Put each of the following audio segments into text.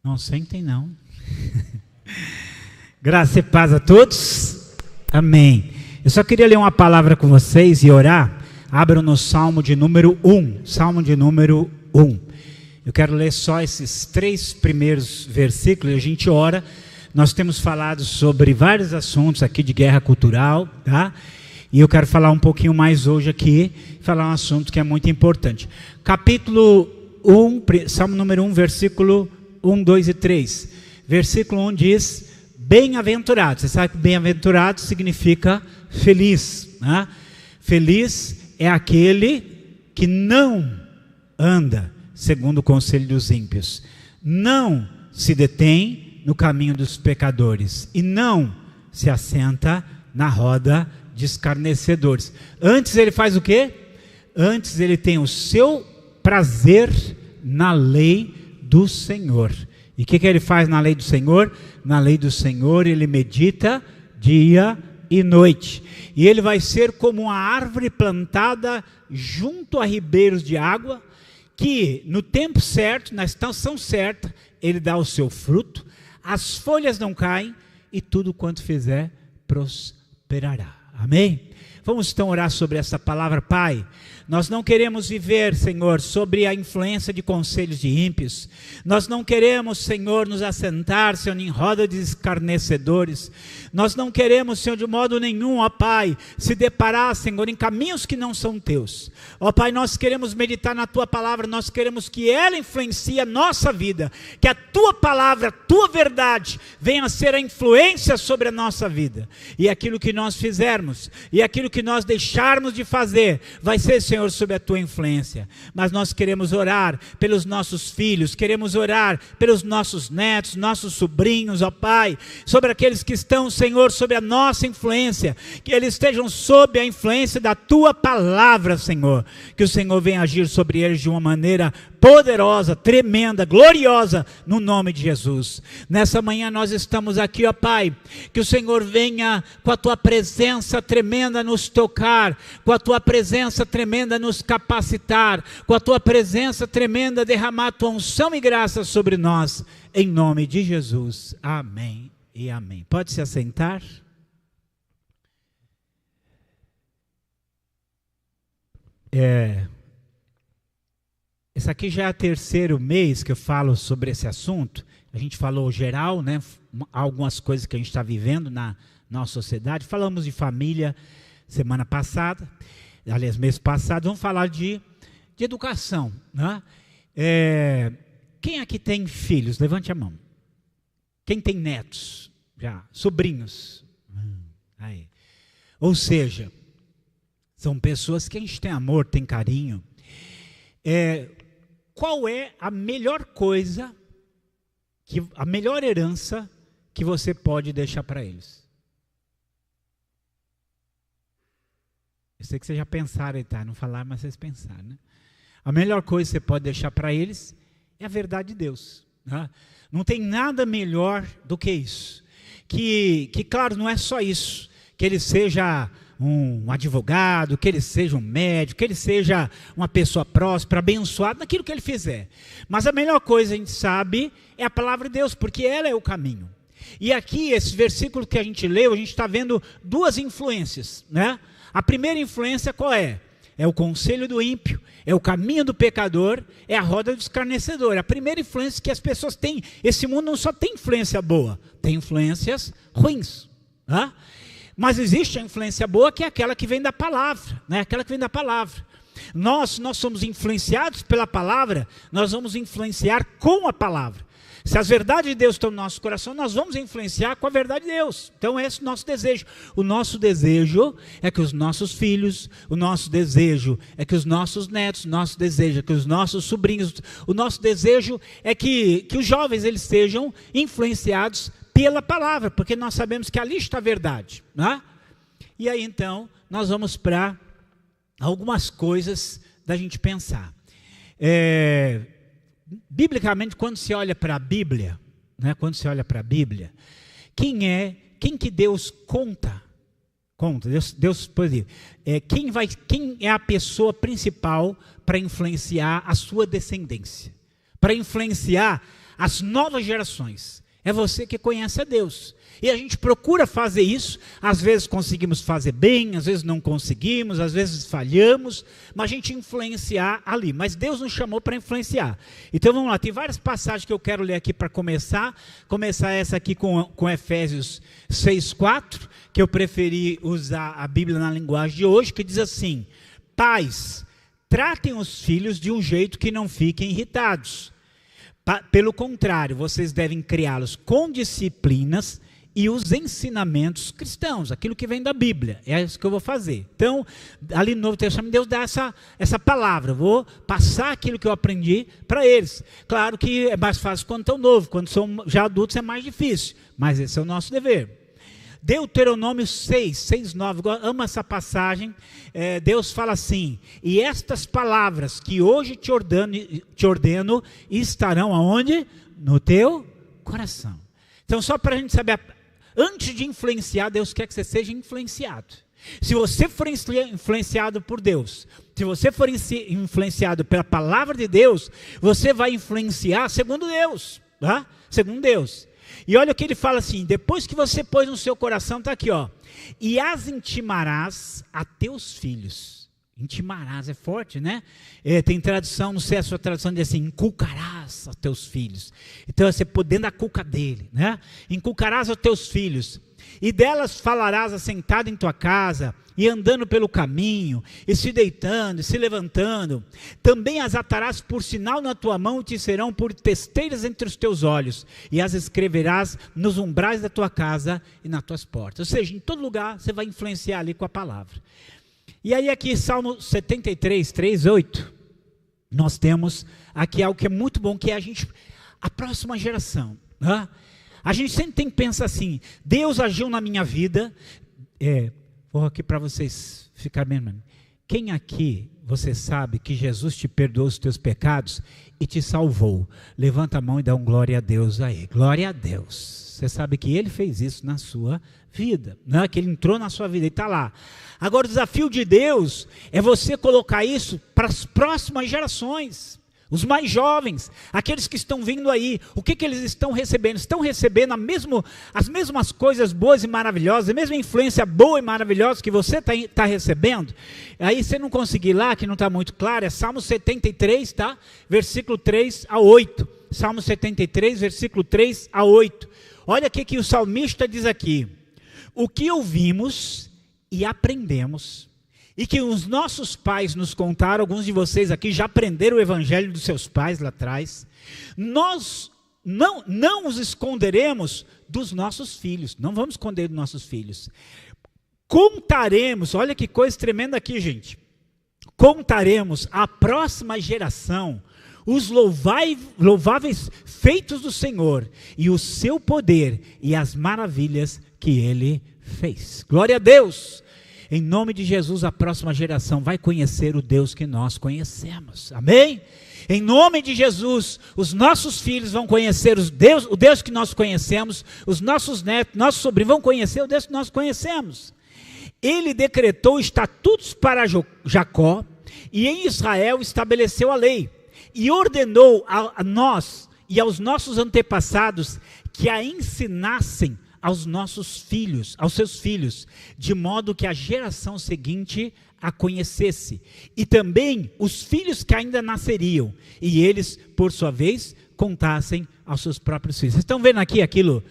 Não sentem não. Graça e paz a todos. Amém. Eu só queria ler uma palavra com vocês e orar. Abram no Salmo de número 1. Salmo de número 1. Eu quero ler só esses 3 primeiros versículos e a gente ora. Nós temos falado sobre vários assuntos aqui de guerra cultural, tá? E eu quero falar um pouquinho mais hoje aqui, falar um assunto que é muito importante. Capítulo 1, Salmo número 1, versículo 1, 2 e 3. Versículo 1 diz, bem-aventurado. Você sabe que bem-aventurado significa feliz, né? Feliz é aquele que não anda segundo o conselho dos ímpios, não se detém no caminho dos pecadores e não se assenta na roda de escarnecedores. Antes ele faz o quê? Antes ele tem o seu prazer na lei do Senhor. E o que ele faz na lei do Senhor? Na lei do Senhor ele medita dia e noite. E ele vai ser como uma árvore plantada junto a ribeiros de água, que no tempo certo, na estação certa, ele dá o seu fruto, as folhas não caem e tudo quanto fizer prosperará. Amém? Vamos então orar sobre essa palavra. Pai, nós não queremos viver, Senhor, sobre a influência de conselhos de ímpios. Nós não queremos, Senhor, nos assentar, Senhor, em roda de escarnecedores. Nós não queremos, Senhor, de modo nenhum, ó Pai, se deparar, Senhor, em caminhos que não são teus. Ó Pai, nós queremos meditar na Tua palavra, nós queremos que ela influencie a nossa vida, que a Tua palavra, a Tua verdade, venha a ser a influência sobre a nossa vida. E aquilo que nós fizermos, e aquilo que nós deixarmos de fazer, vai ser, Senhor, sob a Tua influência. Mas nós queremos orar pelos nossos filhos, queremos orar pelos nossos netos, nossos sobrinhos, ó Pai, sobre aqueles que estão, Senhor, sob a nossa influência, que eles estejam sob a influência da Tua palavra, Senhor, que o Senhor venha agir sobre eles de uma maneira poderosa, tremenda, gloriosa, no nome de Jesus. Nessa manhã nós estamos aqui, ó Pai, que o Senhor venha com a Tua presença tremenda nos tocar, com a Tua presença tremenda nos capacitar, com a Tua presença tremenda derramar a Tua unção e graça sobre nós, em nome de Jesus. Amém e amém. Pode se assentar. Esse aqui já é o 3º mês que eu falo sobre esse assunto. A gente falou geral, né? Algumas coisas que a gente está vivendo na nossa sociedade. Falamos de família semana passada, aliás, mês passado. Vamos falar de educação, né? Quem aqui tem filhos? Levante a mão. Quem tem netos? Já, sobrinhos? Aí. Ou seja, são pessoas que a gente tem amor, tem carinho. Qual é a melhor coisa, a melhor herança que você pode deixar para eles? Eu sei que vocês já pensaram, tá? Não falaram, mas vocês pensaram, né? A melhor coisa que você pode deixar para eles é a verdade de Deus, né? Não tem nada melhor do que isso. Que claro, não é só isso. Que ele seja um advogado, que ele seja um médico, que ele seja uma pessoa próspera, abençoada naquilo que ele fizer. Mas a melhor coisa, a gente sabe, é a palavra de Deus, porque ela é o caminho. E aqui, esse versículo que a gente leu, a gente está vendo 2 influências, né? A primeira influência qual é? É o conselho do ímpio, é o caminho do pecador, é a roda do escarnecedor. A primeira influência que as pessoas têm. Esse mundo não só tem influência boa, tem influências ruins, né? Mas existe a influência boa, que é aquela que vem da palavra, né? Aquela que vem da palavra. Nós somos influenciados pela palavra, nós vamos influenciar com a palavra. Se as verdades de Deus estão no nosso coração, nós vamos influenciar com a verdade de Deus. Então esse é o nosso desejo. O nosso desejo é que os nossos filhos, o nosso desejo é que os nossos netos, o nosso desejo é que os nossos sobrinhos, o nosso desejo é que os jovens eles sejam influenciados pela palavra, porque nós sabemos que ali está a verdade, né? E aí então nós vamos para algumas coisas da gente pensar. Biblicamente, quando se olha para a Bíblia, né? Quando se olha para a Bíblia, quem que Deus conta? Deus por exemplo, quem é a pessoa principal para influenciar a sua descendência, para influenciar as novas gerações. É você que conhece a Deus. E a gente procura fazer isso, às vezes conseguimos fazer bem, às vezes não conseguimos, às vezes falhamos, mas a gente influenciar ali. Mas Deus nos chamou para influenciar. Então vamos lá, tem várias passagens que eu quero ler aqui para começar essa aqui com Efésios 6:4, que eu preferi usar a Bíblia na linguagem de hoje, que diz assim: pais, tratem os filhos de um jeito que não fiquem irritados. Pelo contrário, vocês devem criá-los com disciplinas e os ensinamentos cristãos, aquilo que vem da Bíblia, é isso que eu vou fazer. Então, ali no Novo Testamento, Deus dá essa palavra, eu vou passar aquilo que eu aprendi para eles. Claro que é mais fácil quando estão novos, quando são já adultos é mais difícil, mas esse é o nosso dever. Deuteronômio 6:9, eu amo essa passagem. Deus fala assim: e estas palavras que hoje te ordeno estarão aonde? No teu coração. Então, só para a gente saber, antes de influenciar, Deus quer que você seja influenciado. Se você for influenciado por Deus, se você for influenciado pela palavra de Deus, você vai influenciar segundo Deus, tá? Segundo Deus. E olha o que ele fala assim: depois que você pôs no seu coração, está aqui, ó, e as intimarás a teus filhos. Intimarás é forte, né? Tem tradução, não sei a sua tradução, diz assim: inculcarás a teus filhos. Então você pôr dentro da cuca dele, né? Inculcarás aos teus filhos, e delas falarás assentado em tua casa, e andando pelo caminho, e se deitando, e se levantando. Também as atarás por sinal na tua mão, e te serão por testeiras entre os teus olhos, e as escreverás nos umbrais da tua casa e nas tuas portas. Ou seja, em todo lugar você vai influenciar ali com a palavra. E aí aqui, Salmo 73, 3, 8, nós temos aqui algo que é muito bom, que é a próxima geração, né? A gente sempre tem que pensar assim: Deus agiu na minha vida, vou aqui para vocês ficarem bem. Quem aqui, você sabe que Jesus te perdoou os teus pecados e te salvou? Levanta a mão e dá um glória a Deus aí. Glória a Deus. Você sabe que Ele fez isso na sua vida, né? Que Ele entrou na sua vida e está lá. Agora o desafio de Deus é você colocar isso para as próximas gerações. Os mais jovens, aqueles que estão vindo aí, o que eles estão recebendo? Estão recebendo as mesmas coisas boas e maravilhosas, a mesma influência boa e maravilhosa que você está recebendo? Aí você não conseguir lá, que não está muito claro, é Salmo 73, tá? Versículo 3 a 8. Salmo 73, versículo 3 a 8. Olha o que o salmista diz aqui: o que ouvimos e aprendemos, e que os nossos pais nos contaram, alguns de vocês aqui já aprenderam o evangelho dos seus pais lá atrás, nós não os esconderemos dos nossos filhos, não vamos esconder dos nossos filhos, contaremos, olha que coisa tremenda aqui, gente, contaremos à próxima geração os louváveis feitos do Senhor, e o seu poder, e as maravilhas que Ele fez. Glória a Deus! Em nome de Jesus, a próxima geração vai conhecer o Deus que nós conhecemos. Amém? Em nome de Jesus, os nossos filhos vão conhecer o Deus que nós conhecemos, os nossos netos, nossos sobrinhos vão conhecer o Deus que nós conhecemos. Ele decretou estatutos para Jacó, e em Israel estabeleceu a lei, e ordenou a nós e aos nossos antepassados que a ensinassem aos nossos filhos, aos seus filhos, de modo que a geração seguinte a conhecesse, e também os filhos que ainda nasceriam, e eles, por sua vez, contassem aos seus próprios filhos. Vocês estão vendo aqui aquilo?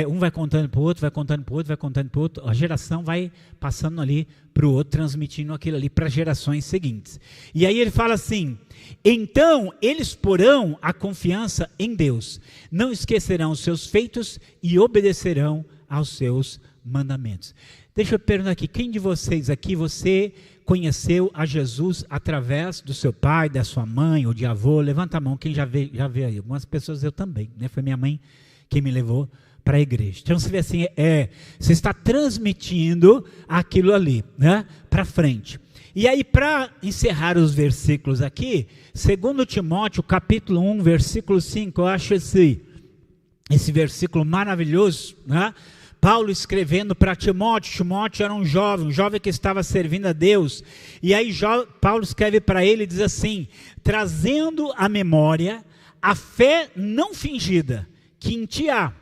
Um vai contando para o outro, vai contando para o outro, vai contando para o outro, a geração vai passando ali para o outro, transmitindo aquilo ali para as gerações seguintes. E aí ele fala assim: então eles porão a confiança em Deus, não esquecerão os seus feitos e obedecerão aos seus mandamentos. Deixa eu perguntar aqui, quem de vocês aqui, você conheceu a Jesus através do seu pai, da sua mãe ou de avô? Levanta a mão, quem já veio aí? Algumas pessoas, eu também, né? Foi minha mãe quem me levou para a igreja. Então você vê assim, você está transmitindo aquilo ali, né, para frente. E aí, para encerrar os versículos aqui, 2 Timóteo capítulo 1, versículo 5, eu acho esse versículo maravilhoso, né? Paulo escrevendo para Timóteo. Timóteo era um jovem que estava servindo a Deus, e aí Paulo escreve para ele e diz assim: trazendo à memória a fé não fingida que em ti há,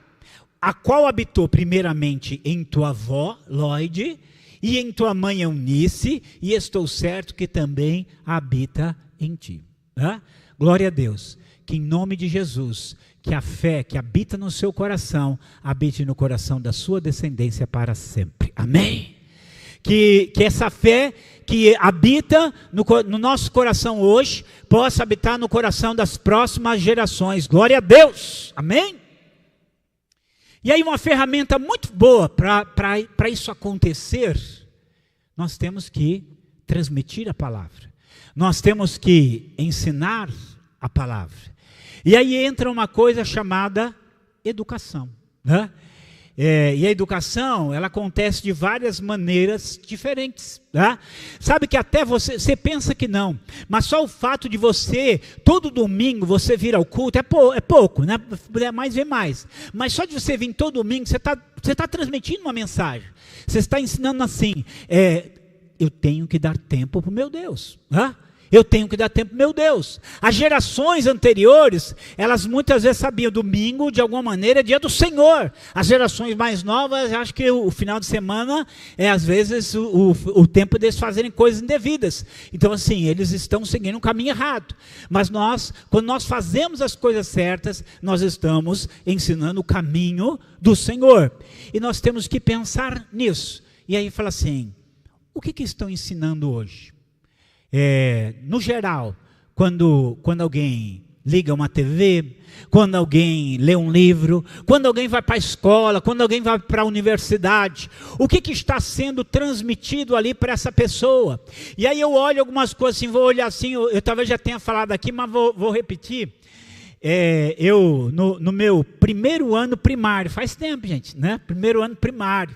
a qual habitou primeiramente em tua avó, Lloyd, e em tua mãe Eunice, e estou certo que também habita em ti. Glória a Deus, que em nome de Jesus, que a fé que habita no seu coração, habite no coração da sua descendência para sempre. Amém? Que essa fé que habita no nosso coração hoje, possa habitar no coração das próximas gerações. Glória a Deus. Amém? E aí uma ferramenta muito boa para isso acontecer, nós temos que transmitir a palavra. Nós temos que ensinar a palavra. E aí entra uma coisa chamada educação, né? E a educação, ela acontece de várias maneiras diferentes, tá? Sabe que até você pensa que não, mas só o fato de você, todo domingo, você vir ao culto, é pouco, né? Se puder mais, vê mais. Mas só de você vir todo domingo, você tá transmitindo uma mensagem. Você está ensinando assim, eu tenho que dar tempo para o meu Deus, tá? Eu tenho que dar tempo para meu Deus. As gerações anteriores, elas muitas vezes sabiam, domingo, de alguma maneira, é dia do Senhor. As gerações mais novas, acham que o final de semana é, às vezes, o tempo deles fazerem coisas indevidas. Então, assim, eles estão seguindo um caminho errado. Mas quando nós fazemos as coisas certas, nós estamos ensinando o caminho do Senhor. E nós temos que pensar nisso. E aí fala assim, o que estão ensinando hoje? No geral, quando alguém liga uma TV, quando alguém lê um livro, quando alguém vai para a escola, quando alguém vai para a universidade, o que está sendo transmitido ali para essa pessoa? E aí eu olho algumas coisas assim, vou olhar assim, eu talvez já tenha falado aqui, mas vou repetir. Eu, no meu primeiro ano primário, faz tempo, gente, né? Primeiro ano primário,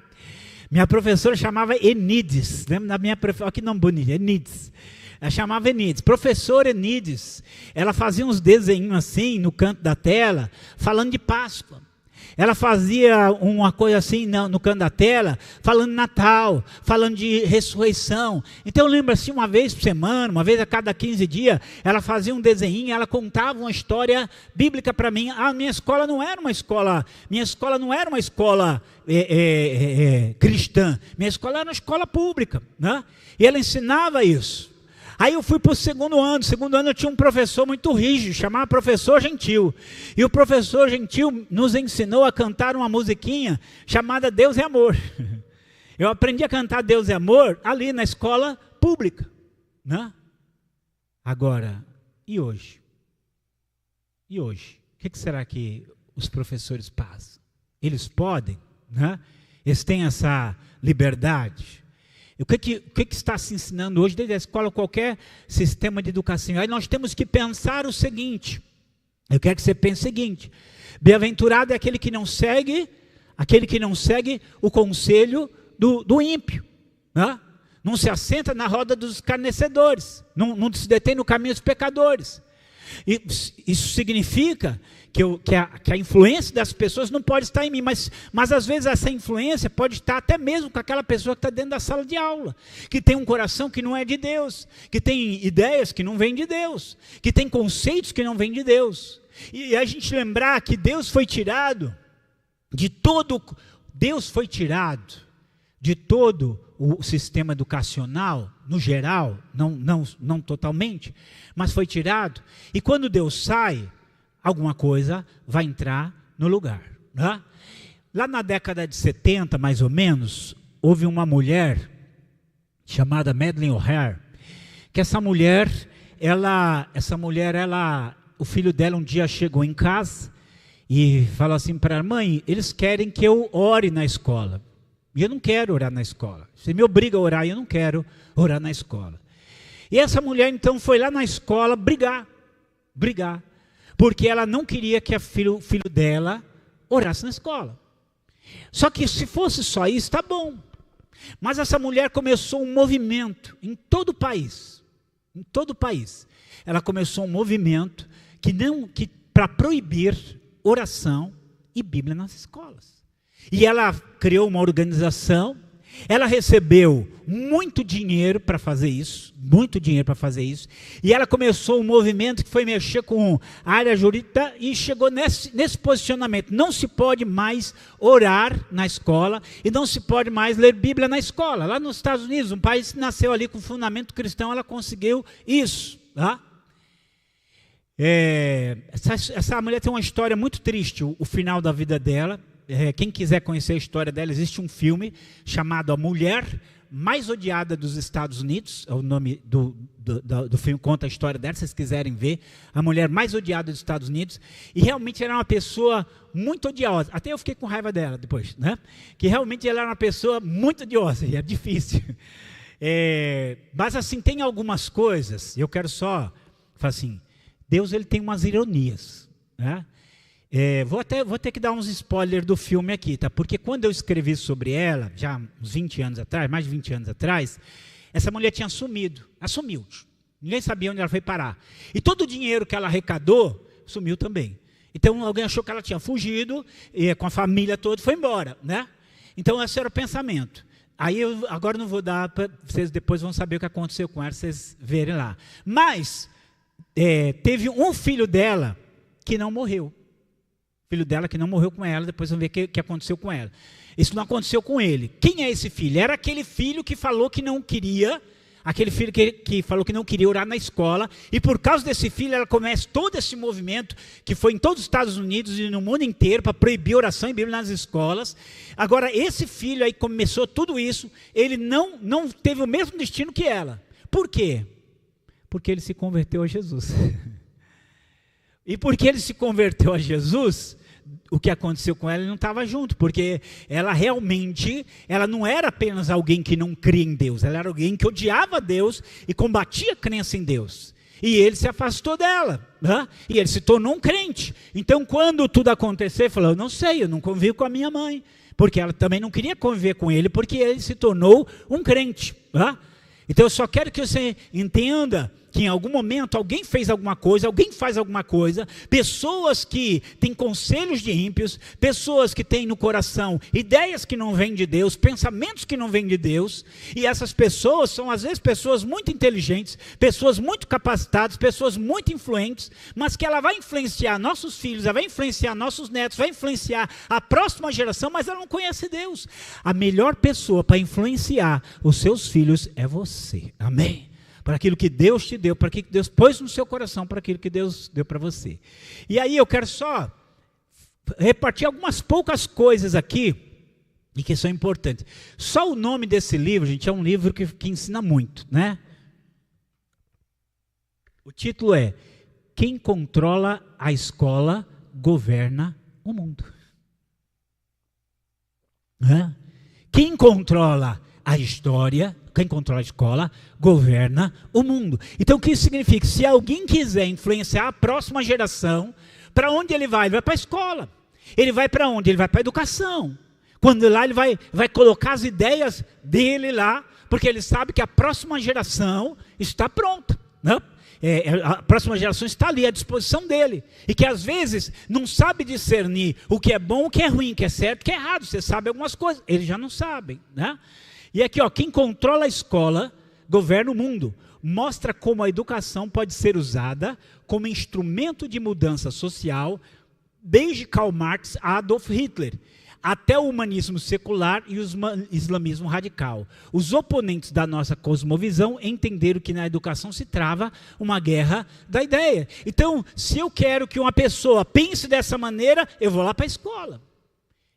minha professora chamava Enides, lembra da minha professora? Olha que nome bonito, Enides. Ela chamava Enides, professora Enides. Ela fazia uns desenhos assim no canto da tela, falando de Páscoa. Ela fazia uma coisa assim no canto da tela, falando de Natal, falando de ressurreição. Então eu lembro assim, uma vez por semana, uma vez a cada 15 dias, ela fazia um desenho, ela contava uma história bíblica para mim. Minha escola não era uma escola cristã, minha escola era uma escola pública, né? E ela ensinava isso. Aí eu fui para o segundo ano eu tinha um professor muito rígido, chamava professor Gentil, e o professor Gentil nos ensinou a cantar uma musiquinha chamada Deus é Amor. Eu aprendi a cantar Deus é Amor ali na escola pública, né? Agora, e hoje? E hoje? O que será que os professores passam? Eles podem, né? Eles têm essa liberdade? O que está se ensinando hoje, desde a escola, qualquer sistema de educação? Aí nós temos que pensar o seguinte, eu quero que você pense o seguinte, bem-aventurado é aquele que não segue o conselho do ímpio, né? Não se assenta na roda dos escarnecedores, não se detém no caminho dos pecadores. Isso significa que a influência das pessoas não pode estar em mim, mas às vezes essa influência pode estar até mesmo com aquela pessoa que está dentro da sala de aula, que tem um coração que não é de Deus, que tem ideias que não vêm de Deus, que tem conceitos que não vêm de Deus. E a gente lembrar que Deus foi tirado de todo o sistema educacional, no geral, não totalmente, mas foi tirado, e quando Deus sai, alguma coisa vai entrar no lugar, né? Lá na década de 70, mais ou menos, houve uma mulher chamada Madeleine O'Hare, que essa mulher, o filho dela um dia chegou em casa e falou assim para ela, mãe, eles querem que eu ore na escola. E eu não quero orar na escola. Você me obriga a orar e eu não quero orar na escola. E essa mulher então foi lá na escola brigar. Porque ela não queria que o filho dela orasse na escola. Só que se fosse só isso, tá bom. Mas essa mulher começou um movimento em todo o país. Em todo o país. Ela começou um movimento para proibir oração e Bíblia nas escolas. E ela criou uma organização, Ela recebeu muito dinheiro para fazer isso, e ela começou um movimento que foi mexer com a área jurídica e chegou nesse posicionamento. Não se pode mais orar na escola e não se pode mais ler Bíblia na escola. Lá nos Estados Unidos, um país que nasceu ali com fundamento cristão, ela conseguiu isso. Tá? Essa mulher tem uma história muito triste, o final da vida dela. Quem quiser conhecer a história dela, existe um filme chamado A Mulher Mais Odiada dos Estados Unidos, é o nome do filme, conta a história dela, se vocês quiserem ver, A Mulher Mais Odiada dos Estados Unidos, e realmente ela era uma pessoa muito odiosa, até eu fiquei com raiva dela depois, né? Que realmente ela era uma pessoa muito odiosa, e é difícil, mas assim, tem algumas coisas, eu quero só falar assim, Deus ele tem umas ironias, né? Vou ter que dar uns spoilers do filme aqui, tá? Porque quando eu escrevi sobre ela, já uns 20 anos atrás, mais de 20 anos atrás, essa mulher tinha sumido, ela sumiu, ninguém sabia onde ela foi parar, e todo o dinheiro que ela arrecadou, sumiu também. Então alguém achou que ela tinha fugido, com a família toda, foi embora, né? Então esse era o pensamento. Aí eu agora não vou dar, vocês depois vão saber o que aconteceu com ela, vocês verem lá. Mas, teve um filho dela que não morreu. Filho dela que não morreu com ela, depois vamos ver o que aconteceu com ela. Isso não aconteceu com ele. Quem é esse filho? Era aquele filho que falou que não queria, aquele filho que falou que não queria orar na escola, e por causa desse filho ela começa todo esse movimento, que foi em todos os Estados Unidos e no mundo inteiro, para proibir oração e Bíblia nas escolas. Agora esse filho aí começou tudo isso, ele não teve o mesmo destino que ela. Por quê? Porque ele se converteu a Jesus. E porque ele se converteu a Jesus, o que aconteceu com ela, ele não estava junto, porque ela realmente, ela não era apenas alguém que não cria em Deus, ela era alguém que odiava Deus e combatia a crença em Deus. E ele se afastou dela, né? E ele se tornou um crente. Então quando tudo aconteceu, ele falou, eu não sei, eu não convivo com a minha mãe, porque ela também não queria conviver com ele, porque ele se tornou um crente, né? Então eu só quero que você entenda que em algum momento alguém fez alguma coisa, alguém faz alguma coisa, pessoas que têm conselhos de ímpios, pessoas que têm no coração ideias que não vêm de Deus, pensamentos que não vêm de Deus, e essas pessoas são às vezes pessoas muito inteligentes, pessoas muito capacitadas, pessoas muito influentes, mas que ela vai influenciar nossos filhos, ela vai influenciar nossos netos, vai influenciar a próxima geração, mas ela não conhece Deus. A melhor pessoa para influenciar os seus filhos é você, amém? Para aquilo que Deus te deu, para aquilo que Deus pôs no seu coração, para aquilo que Deus deu para você. E aí eu quero só repartir algumas poucas coisas aqui, e que são importantes. Só o nome desse livro, gente, é um livro que ensina muito, né? O título é Quem Controla a Escola Governa o Mundo. Quem controla a história, quem controla a escola, governa o mundo. Então o que isso significa? Se alguém quiser influenciar a próxima geração, para onde ele vai? Ele vai para a escola. Ele vai para onde? Ele vai para a educação. Quando lá ele vai colocar as ideias dele lá, porque ele sabe que a próxima geração está pronta, né? A próxima geração está ali à disposição dele, e que às vezes não sabe discernir o que é bom, o que é ruim, o que é certo, o que é errado. Você sabe algumas coisas, eles já não sabem, né? E aqui, ó, quem controla a escola, governa o mundo. Mostra como a educação pode ser usada como instrumento de mudança social, desde Karl Marx a Adolf Hitler, até o humanismo secular e o islamismo radical. Os oponentes da nossa cosmovisão entenderam que na educação se trava uma guerra da ideia. Então, se eu quero que uma pessoa pense dessa maneira, eu vou lá para a escola.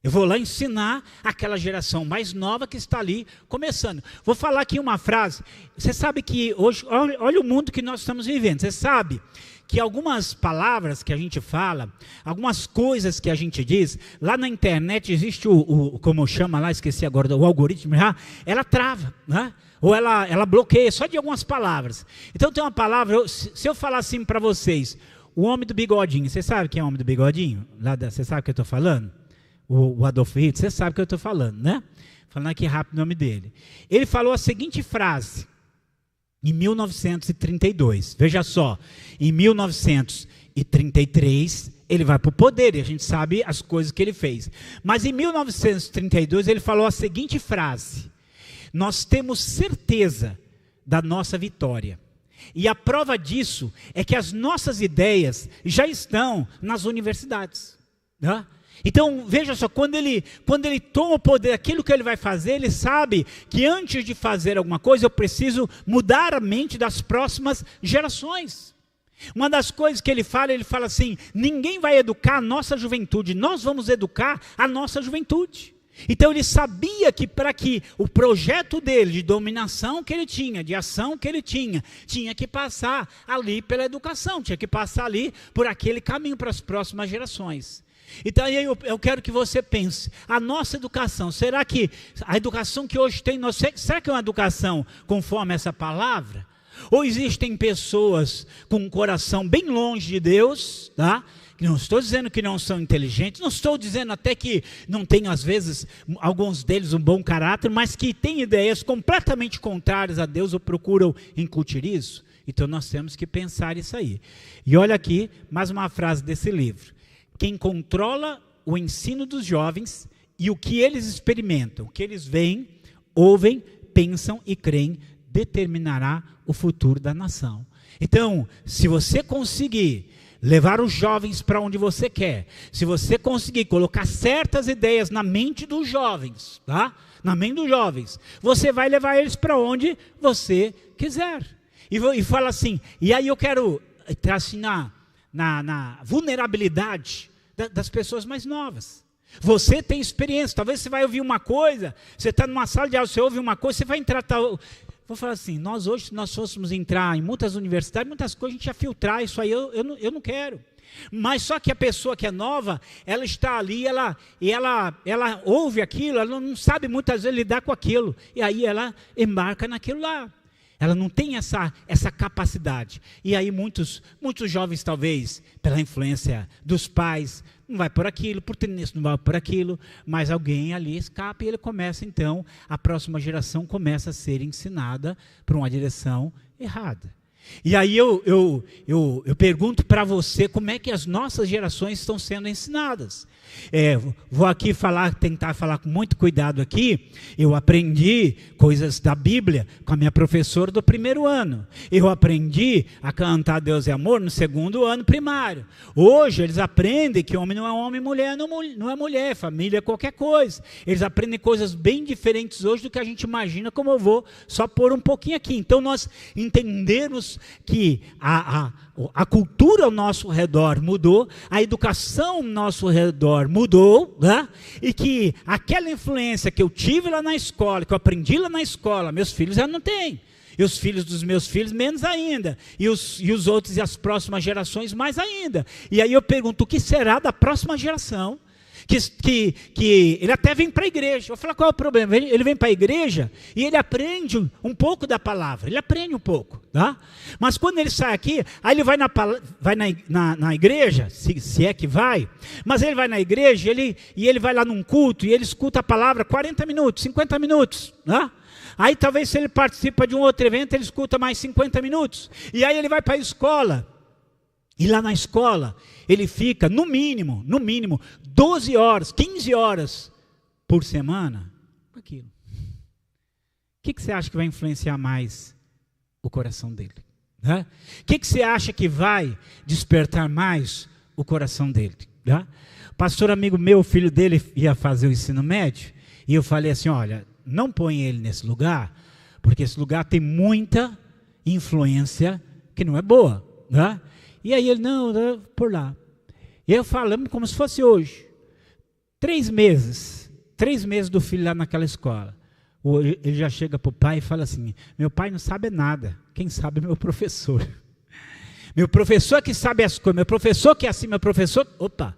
Eu vou lá ensinar aquela geração mais nova que está ali começando. Vou falar aqui uma frase. Você sabe que hoje, olha o mundo que nós estamos vivendo. Você sabe que algumas palavras que a gente fala, algumas coisas que a gente diz, lá na internet existe como chama lá, esqueci agora, o algoritmo, ela trava, né? Ou ela bloqueia só de algumas palavras. Então tem uma palavra, se eu falar assim para vocês, o homem do bigodinho, você sabe quem é o homem do bigodinho? Você sabe o que eu estou falando? O Adolf Hitler, você sabe o que eu estou falando, né? Falando aqui rápido o nome dele. Ele falou a seguinte frase, em 1932, veja só, em 1933, ele vai para o poder, e a gente sabe as coisas que ele fez. Mas em 1932, ele falou a seguinte frase, nós temos certeza da nossa vitória. E a prova disso é que as nossas ideias já estão nas universidades, né? Então, veja só, quando ele toma o poder, aquilo que ele vai fazer, ele sabe que antes de fazer alguma coisa, eu preciso mudar a mente das próximas gerações. Uma das coisas que ele fala assim, ninguém vai educar a nossa juventude, nós vamos educar a nossa juventude. Então ele sabia que para que o projeto dele, de dominação que ele tinha, de ação que ele tinha que passar ali pela educação, tinha que passar ali por aquele caminho para as próximas gerações. Então aí eu quero que você pense, a nossa educação, será que a educação que hoje tem, será que é uma educação conforme essa palavra? Ou existem pessoas com um coração bem longe de Deus, tá? Não estou dizendo que não são inteligentes, não estou dizendo até que não tem às vezes, alguns deles um bom caráter, mas que têm ideias completamente contrárias a Deus ou procuram incutir isso. Então nós temos que pensar isso aí. E olha aqui, mais uma frase desse livro. Quem controla o ensino dos jovens e o que eles experimentam, o que eles veem, ouvem, pensam e creem, determinará o futuro da nação. Então, se você conseguir levar os jovens para onde você quer, se você conseguir colocar certas ideias na mente dos jovens, tá? Na mente dos jovens, você vai levar eles para onde você quiser. E fala assim, e aí eu quero entrar assim na vulnerabilidade das pessoas mais novas. Você tem experiência, talvez você vai ouvir uma coisa, você está numa sala de aula, você ouve uma coisa, você vai entrar... Vou falar assim, nós hoje, se nós fôssemos entrar em muitas universidades, muitas coisas, a gente ia filtrar, isso aí eu não quero. Mas só que a pessoa que é nova, ela está ali, ela ouve aquilo, ela não sabe muitas vezes lidar com aquilo, e aí ela embarca naquilo lá. Ela não tem essa capacidade. E aí muitos jovens, talvez, pela influência dos pais, não vai por aquilo, por ter isso, não vai por aquilo, mas alguém ali escapa e ele começa, então, a próxima geração começa a ser ensinada por uma direção errada. E aí eu pergunto para você, como é que as nossas gerações estão sendo ensinadas? Vou aqui tentar falar com muito cuidado aqui. Eu aprendi coisas da Bíblia com a minha professora do primeiro ano. Eu aprendi a cantar Deus é Amor no segundo ano primário. Hoje eles aprendem que homem não é homem, mulher não é mulher, família é qualquer coisa. Eles aprendem coisas bem diferentes hoje do que a gente imagina, como eu vou só pôr um pouquinho aqui. Então nós entendemos que a cultura ao nosso redor mudou, a educação ao nosso redor mudou, né? E que aquela influência que eu tive lá na escola, que eu aprendi lá na escola, meus filhos já não têm. E os filhos dos meus filhos menos ainda. E os outros e as próximas gerações mais ainda. E aí eu pergunto, o que será da próxima geração? Que ele até vem para a igreja. Eu vou falar, qual é o problema? Ele vem para a igreja e ele aprende um pouco da palavra. Ele aprende um pouco, tá? Mas quando ele sai aqui, aí ele vai na igreja, se é que vai, mas ele vai na igreja e ele vai lá num culto e ele escuta a palavra 40 minutos, 50 minutos, tá? Aí talvez se ele participa de um outro evento, ele escuta mais 50 minutos. E aí ele vai para a escola. E lá na escola, ele fica, no mínimo, 12 horas, 15 horas por semana, com aquilo. O que você acha que vai influenciar mais o coração dele? Né? O que você acha que vai despertar mais o coração dele? Né? Pastor amigo meu, o filho dele ia fazer o ensino médio, e eu falei assim, olha, não põe ele nesse lugar, porque esse lugar tem muita influência que não é boa, né? E aí ele, não, por lá. E eu falamos como se fosse hoje. 3 meses do filho lá naquela escola. Ele já chega para o pai e fala assim, meu pai não sabe nada, quem sabe é meu professor. Meu professor que sabe as coisas, meu professor que é assim, meu professor... Opa,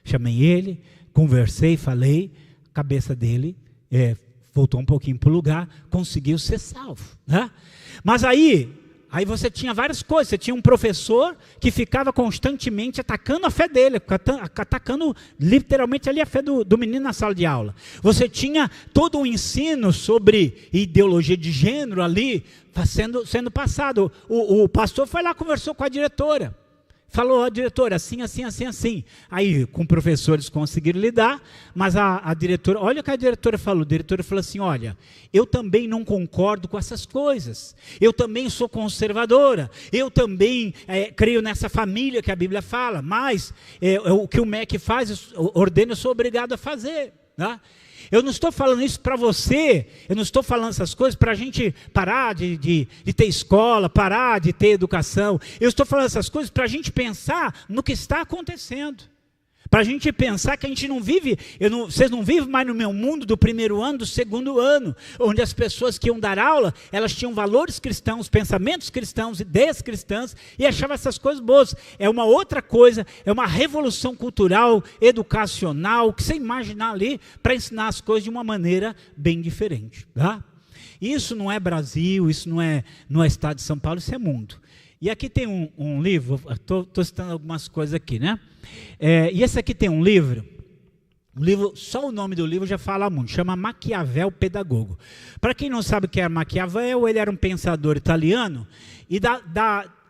chamei ele, conversei, falei, a cabeça dele voltou um pouquinho para o lugar, conseguiu ser salvo. Né? Mas aí você tinha várias coisas, você tinha um professor que ficava constantemente atacando a fé dele, atacando literalmente ali a fé do menino na sala de aula. Você tinha todo um ensino sobre ideologia de gênero ali, sendo passado. O pastor foi lá, conversou com a diretora, falou, diretor, assim. Aí, com professores conseguiram lidar, mas a diretora, olha o que a diretora falou assim, olha, eu também não concordo com essas coisas, eu também sou conservadora, eu também creio nessa família que a Bíblia fala, mas o que o MEC faz, ordena, eu sou obrigado a fazer, tá? Eu não estou falando isso para você, eu não estou falando essas coisas para a gente parar de ter escola, parar de ter educação. Eu estou falando essas coisas para a gente pensar no que está acontecendo. Para a gente pensar que a gente não vive, vocês não vivem mais no meu mundo do primeiro ano, do segundo ano, onde as pessoas que iam dar aula, elas tinham valores cristãos, pensamentos cristãos, ideias cristãs, e achavam essas coisas boas. É uma outra coisa, é uma revolução cultural, educacional, que você imaginar ali, para ensinar as coisas de uma maneira bem diferente. Tá? Isso não é Brasil, isso não é estado de São Paulo, isso é mundo. E aqui tem um livro, estou citando algumas coisas aqui, né? E esse aqui tem um livro, só o nome do livro já fala muito, chama Maquiavel Pedagogo. Para quem não sabe o que é Maquiavel, ele era um pensador italiano, e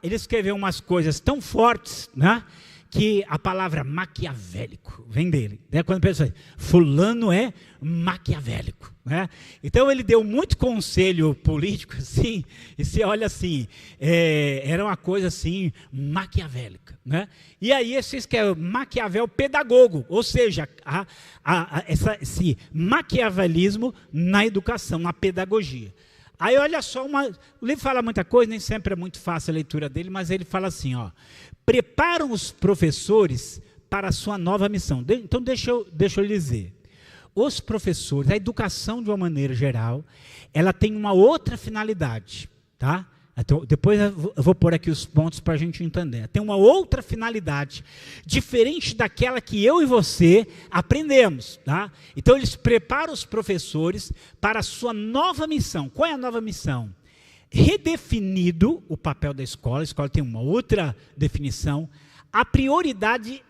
ele escreveu umas coisas tão fortes, né? Que a palavra maquiavélico vem dele. Né? Quando a pessoa diz, fulano é maquiavélico. Né? Então ele deu muito conselho político, assim, e se olha assim, era uma coisa assim, maquiavélica. Né? E aí esse que é Maquiavel pedagogo, ou seja, esse maquiavelismo na educação, na pedagogia. Aí olha só, o livro fala muita coisa, nem sempre é muito fácil a leitura dele, mas ele fala assim, ó, preparam os professores para a sua nova missão. Então deixa eu lhe dizer, os professores, a educação de uma maneira geral, ela tem uma outra finalidade, tá? Então, depois eu vou pôr aqui os pontos para a gente entender. Tem uma outra finalidade, diferente daquela que eu e você aprendemos. Tá? Então, eles preparam os professores para a sua nova missão. Qual é a nova missão? Redefinido o papel da escola, a escola tem uma outra definição. A prioridade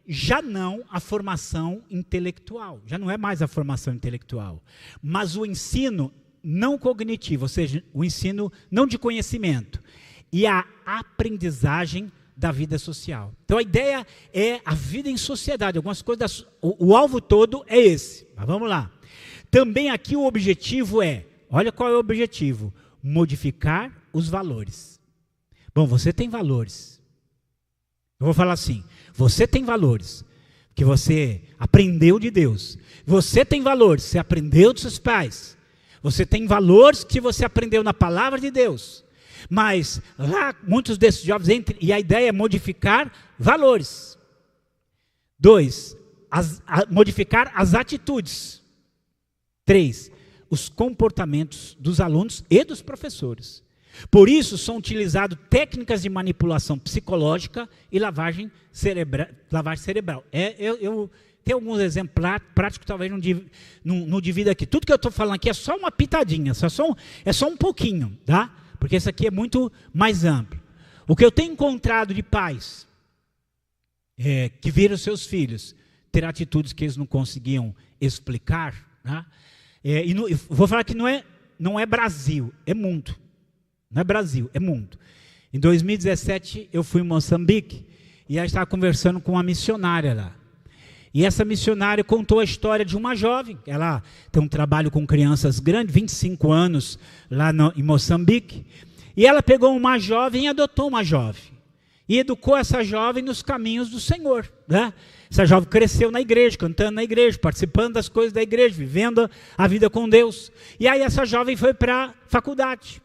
já não a formação intelectual, já não é mais a formação intelectual, mas o ensino não cognitivo, ou seja, o ensino não de conhecimento, e a aprendizagem da vida social. Então a ideia é a vida em sociedade, algumas coisas, o alvo todo é esse, mas vamos lá. Também aqui o objetivo olha qual é o objetivo, modificar os valores. Bom, você tem valores, eu vou falar assim, você tem valores, que você aprendeu de Deus, você tem valores, você aprendeu dos seus pais, você tem valores que você aprendeu na palavra de Deus. Mas lá, muitos desses jovens entram, e a ideia é modificar valores. 2, modificar as atitudes. 3, os comportamentos dos alunos e dos professores. Por isso, são utilizadas técnicas de manipulação psicológica e lavagem cerebral. Eu tenho alguns exemplos práticos, talvez não divida aqui. Tudo que eu estou falando aqui é só uma pitadinha, é só um pouquinho, tá? Porque isso aqui é muito mais amplo. O que eu tenho encontrado de pais que viram seus filhos ter atitudes que eles não conseguiam explicar, tá? Vou falar que não é Brasil, é mundo. Não é Brasil, é mundo. Em 2017, eu fui em Moçambique e aí estava conversando com uma missionária lá. E essa missionária contou a história de uma jovem. Ela tem um trabalho com crianças grandes, 25 anos, lá em Moçambique. E ela pegou uma jovem e adotou uma jovem. E educou essa jovem nos caminhos do Senhor. Né? Essa jovem cresceu na igreja, cantando na igreja, participando das coisas da igreja, vivendo a vida com Deus. E aí essa jovem foi para a faculdade.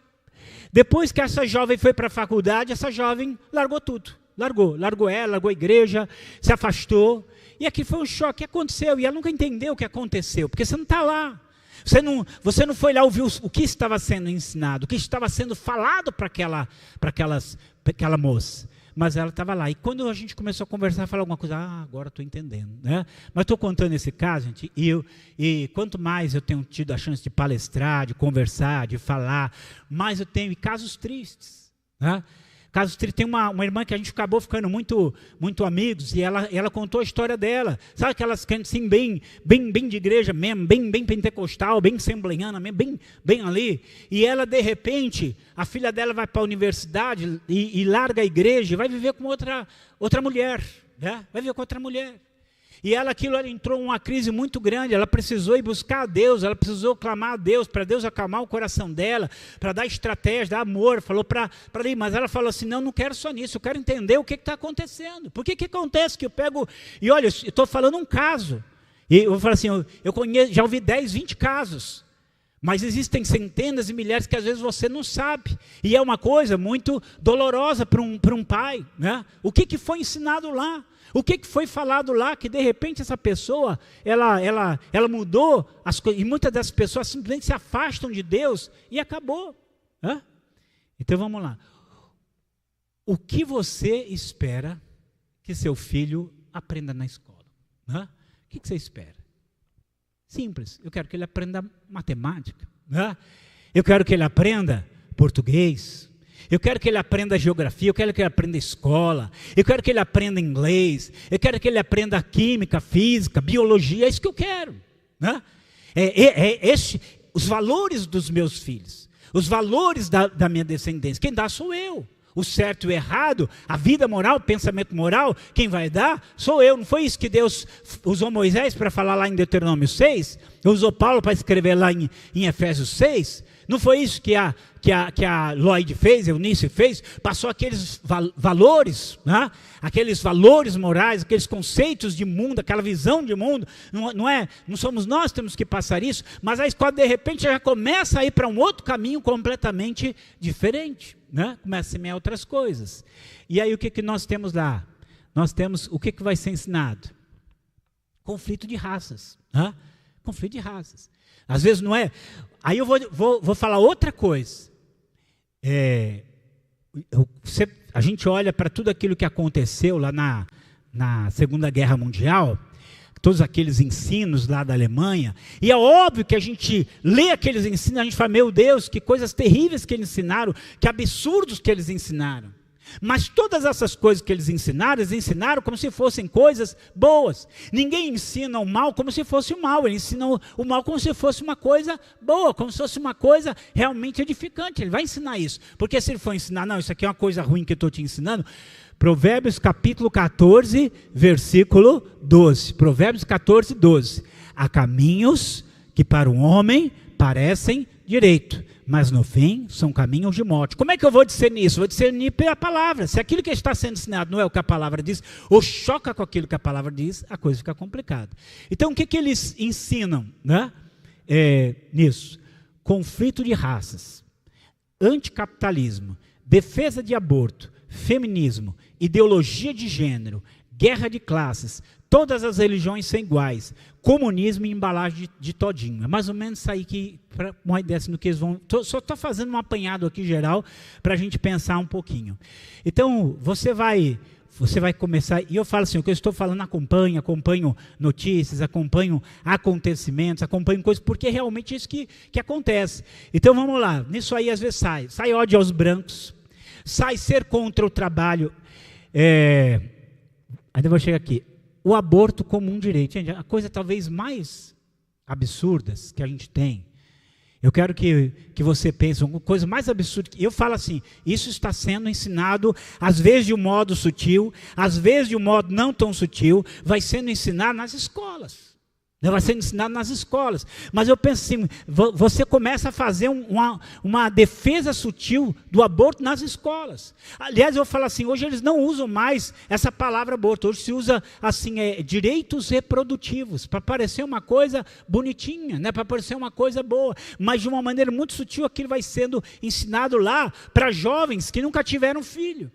Depois que essa jovem foi para a faculdade, essa jovem largou tudo. Largou ela, largou a igreja, se afastou. E aqui foi um choque, o que aconteceu? E ela nunca entendeu o que aconteceu, porque você não está lá. Você não foi lá ouvir o que estava sendo ensinado, o que estava sendo falado para aquela moça. Mas ela estava lá. E quando a gente começou a conversar, falar alguma coisa, agora estou entendendo. Né? Mas estou contando esse caso, gente, e quanto mais eu tenho tido a chance de palestrar, de conversar, de falar, mais eu tenho casos tristes. Né? Caso triste, tem uma irmã que a gente acabou ficando muito amigos, e ela contou a história dela. Sabe aquelas que assim, bem de igreja mesmo, bem pentecostal, bem assembleiana mesmo, bem ali. E ela, de repente, a filha dela vai para a universidade e larga a igreja e vai viver com outra mulher. Né? Vai viver com outra mulher. E ela entrou em uma crise muito grande, ela precisou ir buscar a Deus, ela precisou clamar a Deus, para Deus acalmar o coração dela, para dar estratégia, dar amor, falou para ir, mas ela falou assim, não quero só nisso, eu quero entender o que está acontecendo. Por que acontece que eu pego, e olha, eu estou falando um caso, e eu vou falar assim, eu conheço, já ouvi 10, 20 casos, mas existem centenas e milhares que às vezes você não sabe, e é uma coisa muito dolorosa para um pai, né? O que foi ensinado lá? O que foi falado lá, que de repente essa pessoa, ela mudou as coisas, e muitas das pessoas simplesmente se afastam de Deus e acabou. Hã? Então vamos lá. O que você espera que seu filho aprenda na escola? Hã? O que você espera? Simples, eu quero que ele aprenda matemática. Hã? Eu quero que ele aprenda português. Eu quero que ele aprenda geografia, eu quero que ele aprenda escola, eu quero que ele aprenda inglês, eu quero que ele aprenda química, física, biologia, é isso que eu quero. Né? Os valores dos meus filhos, os valores da minha descendência, quem dá sou eu. O certo e o errado, a vida moral, o pensamento moral, quem vai dar sou eu. Não foi isso que Deus usou Moisés para falar lá em Deuteronômio 6? Usou Paulo para escrever lá em Efésios 6? Não foi isso que a Lloyd fez, a Eunice fez? Passou aqueles valores, né? Aqueles valores morais, aqueles conceitos de mundo, aquela visão de mundo. Não somos nós que temos que passar isso, mas a escola de repente já começa a ir para um outro caminho completamente diferente. Né? Começa a semear outras coisas. E aí o que nós temos lá? Nós temos, o que vai ser ensinado? Conflito de raças. Né? Conflito de raças. Às vezes não é... Aí eu vou falar outra coisa. A gente olha para tudo aquilo que aconteceu lá na Segunda Guerra Mundial, todos aqueles ensinos lá da Alemanha, e é óbvio que a gente lê aqueles ensinos, a gente fala, meu Deus, que coisas terríveis que eles ensinaram, que absurdos que eles ensinaram. Mas todas essas coisas que eles ensinaram como se fossem coisas boas. Ninguém ensina o mal como se fosse o mal, ele ensina o mal como se fosse uma coisa boa, como se fosse uma coisa realmente edificante. Ele vai ensinar isso, porque se ele for ensinar, não, isso aqui é uma coisa ruim que eu estou te ensinando. Provérbios capítulo 14, versículo 12. Provérbios 14, 12. Há caminhos que para o homem parecem direito, mas no fim são caminhos de morte. Como é que eu vou discernir isso? Vou discernir pela palavra. Se aquilo que está sendo ensinado não é o que a palavra diz, ou choca com aquilo que a palavra diz, a coisa fica complicada. Então o que eles ensinam, né? Nisso? Conflito de raças, anticapitalismo, defesa de aborto, feminismo, ideologia de gênero, guerra de classes, todas as religiões são iguais, comunismo e embalagem de todinho. É mais ou menos isso aí que, para uma ideia no que eles vão... Só estou fazendo um apanhado aqui geral, para a gente pensar um pouquinho. Então, você vai começar, e eu falo assim, o que eu estou falando, acompanho notícias, acompanho acontecimentos, acompanho coisas, porque é realmente isso que acontece. Então, vamos lá, nisso aí às vezes sai ódio aos brancos, sai ser contra o trabalho, ainda vou chegar aqui, o aborto como um direito. Gente, a coisa talvez mais absurda que a gente tem, eu quero que você pense, uma coisa mais absurda, eu falo assim, isso está sendo ensinado, às vezes de um modo sutil, às vezes de um modo não tão sutil, vai sendo ensinado nas escolas. Vai sendo ensinado nas escolas. Mas eu penso assim, você começa a fazer uma defesa sutil do aborto nas escolas. Aliás, eu falo assim, hoje eles não usam mais essa palavra aborto, hoje se usa assim, direitos reprodutivos, para parecer uma coisa bonitinha, né? Para parecer uma coisa boa, mas de uma maneira muito sutil aquilo vai sendo ensinado lá para jovens que nunca tiveram filho.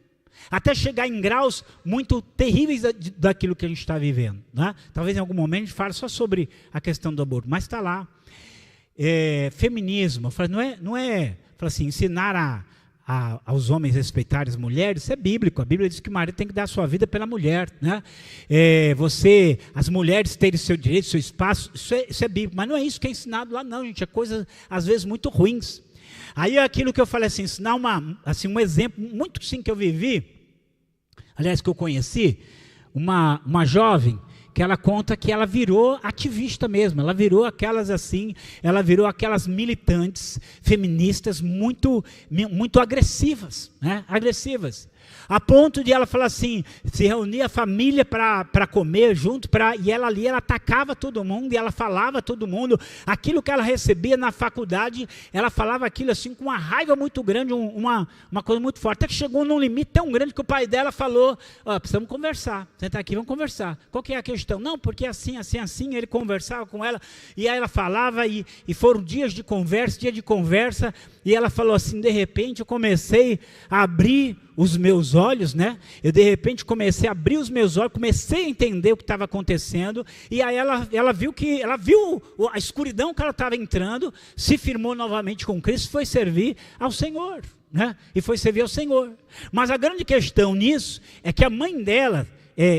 Até chegar em graus muito terríveis daquilo que a gente está vivendo. Né? Talvez em algum momento a gente fale só sobre a questão do aborto, mas está lá. Feminismo, não é falo assim, ensinar aos homens respeitarem as mulheres, isso é bíblico. A Bíblia diz que o marido tem que dar a sua vida pela mulher. Né? As mulheres terem seu direito, seu espaço, isso é bíblico, mas não é isso que é ensinado lá não, gente, é coisas às vezes muito ruins. Aí é aquilo que eu falei assim, ensinar um exemplo muito sim que eu vivi, aliás, que eu conheci, uma jovem, que ela conta que ela virou ativista mesmo, ela virou aquelas militantes feministas muito agressivas, né? Agressivas. A ponto de ela falar assim, se reunia a família para comer junto, e ela ali, ela atacava todo mundo, e ela falava a todo mundo, aquilo que ela recebia na faculdade, ela falava aquilo assim com uma raiva muito grande, uma coisa muito forte, até que chegou num limite tão grande que o pai dela falou, precisamos conversar, senta aqui, vamos conversar, qual que é a questão? Não, porque assim, ele conversava com ela, e aí ela falava, e foram dia de conversa, e ela falou assim, de repente eu comecei a abrir os meus olhos, né? Eu de repente comecei a abrir os meus olhos, comecei a entender o que estava acontecendo, e aí ela viu a escuridão que ela estava entrando, se firmou novamente com Cristo, foi servir ao Senhor, né? E foi servir ao Senhor. Mas a grande questão nisso é que a mãe dela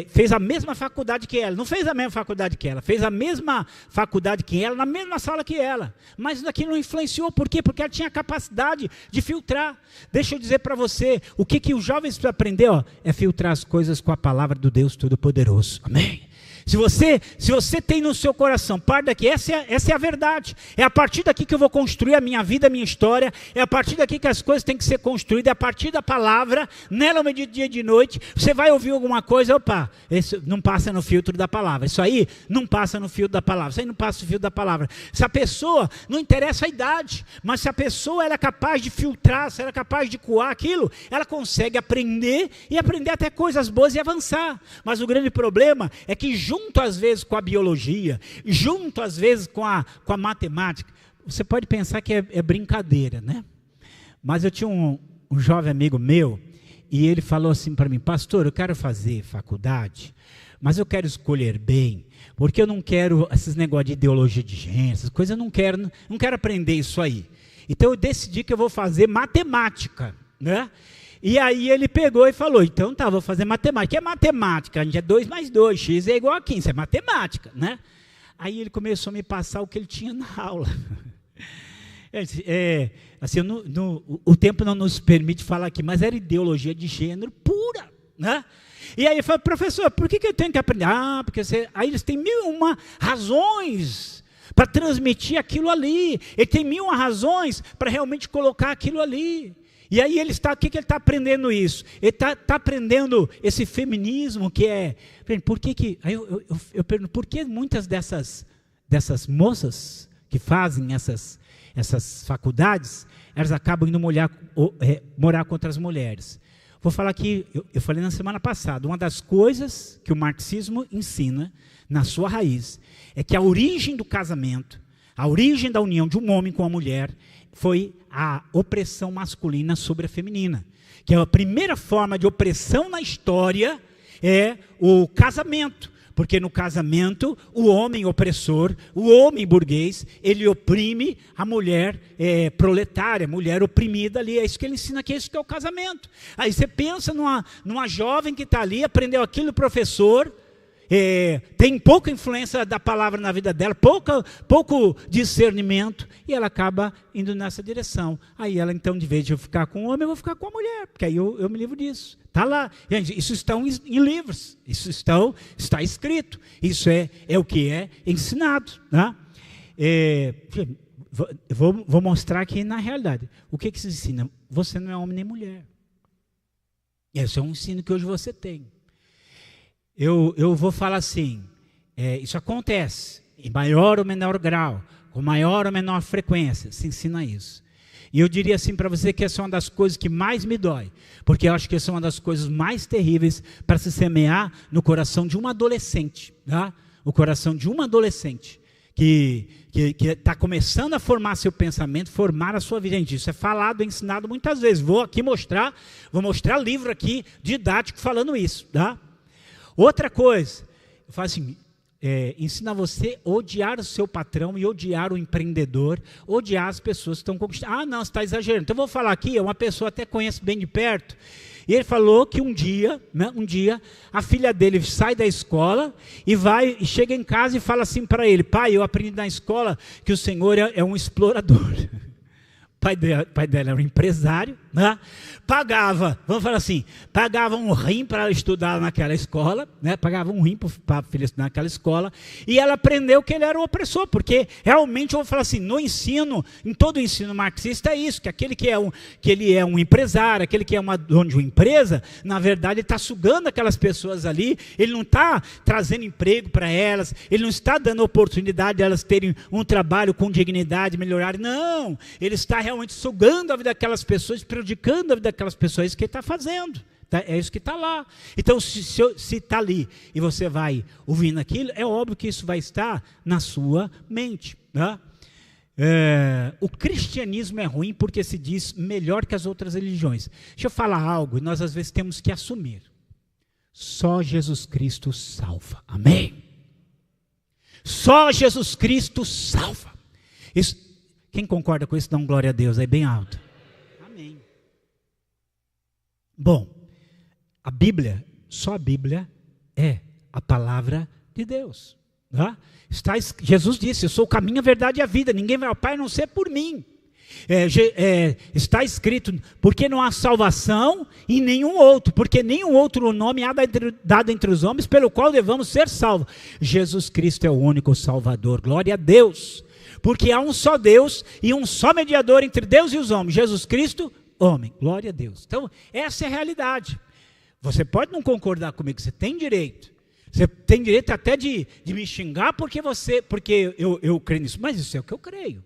fez a mesma faculdade que ela, não fez a mesma faculdade que ela, fez a mesma faculdade que ela, na mesma sala que ela, mas aquilo não influenciou, por quê? Porque ela tinha a capacidade de filtrar. Deixa eu dizer para você, o que os jovens precisam aprender, é filtrar as coisas com a palavra do Deus Todo-Poderoso, amém? Se você tem no seu coração, parte daqui, essa é a verdade, é a partir daqui que eu vou construir a minha vida, a minha história, é a partir daqui que as coisas têm que ser construídas, é a partir da palavra, nela no dia e de noite, você vai ouvir alguma coisa, isso não passa no filtro da palavra, isso aí não passa no filtro da palavra, isso aí não passa no filtro da palavra. Se a pessoa, não interessa a idade, mas se a pessoa ela é capaz de filtrar, se ela é capaz de coar aquilo, ela consegue aprender, e aprender até coisas boas e avançar. Mas o grande problema é que junto às vezes com a biologia, junto às vezes com a matemática, você pode pensar que é brincadeira, né? Mas eu tinha um jovem amigo meu, e ele falou assim para mim, pastor, eu quero fazer faculdade, mas eu quero escolher bem, porque eu não quero esses negócios de ideologia de gênero, essas coisas, eu não quero aprender isso aí. Então eu decidi que eu vou fazer matemática, né? E aí ele pegou e falou, então tá, vou fazer matemática. Que é matemática? A gente é 2 mais 2, x é igual a 15, é matemática, né? Aí ele começou a me passar o que ele tinha na aula. Assim, o tempo não nos permite falar aqui, mas era ideologia de gênero pura, né? E aí ele falou, professor, por que eu tenho que aprender? Porque aí eles têm 1001 razões para transmitir aquilo ali. Ele tem 1001 razões para realmente colocar aquilo ali. E aí o que ele está aprendendo isso? Ele está aprendendo esse feminismo que é... Aí eu pergunto, por que muitas dessas moças que fazem essas faculdades, elas acabam indo morar com outras mulheres? Vou falar aqui, eu falei na semana passada, uma das coisas que o marxismo ensina, na sua raiz, é que a origem do casamento, a origem da união de um homem com uma mulher, foi a opressão masculina sobre a feminina. Que a primeira forma de opressão na história é o casamento. Porque no casamento, o homem opressor, o homem burguês, ele oprime a mulher proletária, a mulher oprimida ali. É isso que ele ensina aqui, é isso que é o casamento. Aí você pensa numa jovem que está ali, aprendeu aquilo do professor, tem pouca influência da palavra na vida dela, pouco discernimento, e ela acaba indo nessa direção. Aí ela então, de vez de eu ficar com o homem, eu vou ficar com a mulher, porque aí eu me livro disso. Está lá, gente, isso está em livros, isso está escrito, isso é o que é ensinado, né? Vou mostrar aqui na realidade, o que se ensina? Você não é homem nem mulher. Esse é um ensino que hoje você tem. Eu vou falar assim, isso acontece em maior ou menor grau, com maior ou menor frequência, se ensina isso. E eu diria assim para você que essa é uma das coisas que mais me dói, porque eu acho que essa é uma das coisas mais terríveis para se semear no coração de uma adolescente, tá? O coração de uma adolescente que está começando a formar seu pensamento, formar a sua vida. Gente, isso é falado, ensinado muitas vezes. Vou mostrar livro aqui didático falando isso, tá? Outra coisa, eu falo assim, ensina você a odiar o seu patrão e odiar o empreendedor, odiar as pessoas que estão conquistando. Não, você está exagerando. Então eu vou falar aqui, uma pessoa até conhece bem de perto, e ele falou que um dia, a filha dele sai da escola e chega em casa e fala assim para ele, pai, eu aprendi na escola que o senhor é um explorador. pai dela era um empresário, né? Pagava, vamos falar assim, pagava um rim para ela estudar naquela escola, né? Pagava um rim para a filha estudar naquela escola, e ela aprendeu que ele era o opressor, porque realmente, eu vou falar assim, no ensino, em todo o ensino marxista é isso, que aquele que ele é um empresário, aquele que é dono de uma empresa, na verdade ele está sugando aquelas pessoas ali, ele não está trazendo emprego para elas, ele não está dando oportunidade de elas terem um trabalho com dignidade, melhorar, não, ele está realmente sugando a vida daquelas pessoas, prejudicando a vida daquelas pessoas, é isso que ele está fazendo, tá? É isso que está lá. Então, se está ali e você vai ouvindo aquilo, é óbvio que isso vai estar na sua mente, tá? O cristianismo é ruim porque se diz melhor que as outras religiões. Deixa eu falar algo, e nós às vezes temos que assumir. Só Jesus Cristo salva. Amém? Só Jesus Cristo salva. Isso, quem concorda com isso, dá um glória a Deus aí bem alto. Amém. Bom, a Bíblia, só a Bíblia é a palavra de Deus. Tá? Jesus disse, eu sou o caminho, a verdade e a vida, ninguém vai ao Pai a não ser por mim. Está escrito, porque não há salvação em nenhum outro, porque nenhum outro nome há dado entre os homens pelo qual devamos ser salvos. Jesus Cristo é o único Salvador, glória a Deus, porque há um só Deus e um só mediador entre Deus e os homens, Jesus Cristo, homem, glória a Deus. Então essa é a realidade. Você pode não concordar comigo, você tem direito até de me xingar porque eu creio nisso, mas isso é o que eu creio.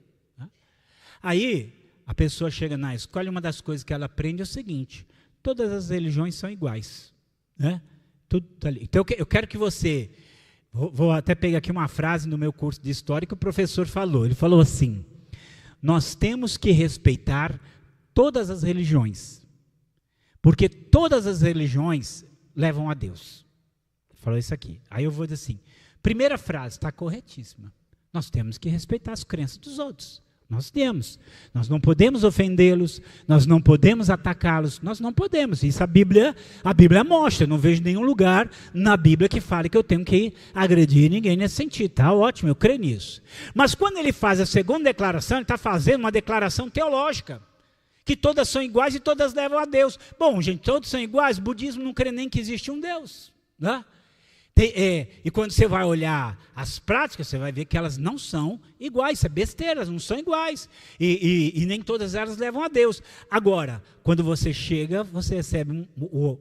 Aí, a pessoa chega na escola e uma das coisas que ela aprende é o seguinte, todas as religiões são iguais, né? Tudo tá ali. Então, eu quero que você, vou até pegar aqui uma frase no meu curso de História que o professor falou, ele falou assim, nós temos que respeitar todas as religiões, porque todas as religiões levam a Deus. Falou isso aqui. Aí eu vou dizer assim, primeira frase, está corretíssima, nós temos que respeitar as crenças dos outros. Nós não podemos ofendê-los, nós não podemos atacá-los, nós não podemos, isso a Bíblia mostra, eu não vejo nenhum lugar na Bíblia que fale que eu tenho que agredir ninguém nesse sentido, tá ótimo, eu creio nisso. Mas quando ele faz a segunda declaração, ele está fazendo uma declaração teológica, que todas são iguais e todas levam a Deus. Bom, gente, todos são iguais, o budismo não crê nem que existe um Deus, né? E quando você vai olhar as práticas, você vai ver que elas não são iguais, isso é besteira, elas não são iguais, e nem todas elas levam a Deus. Agora, quando você chega, você recebe,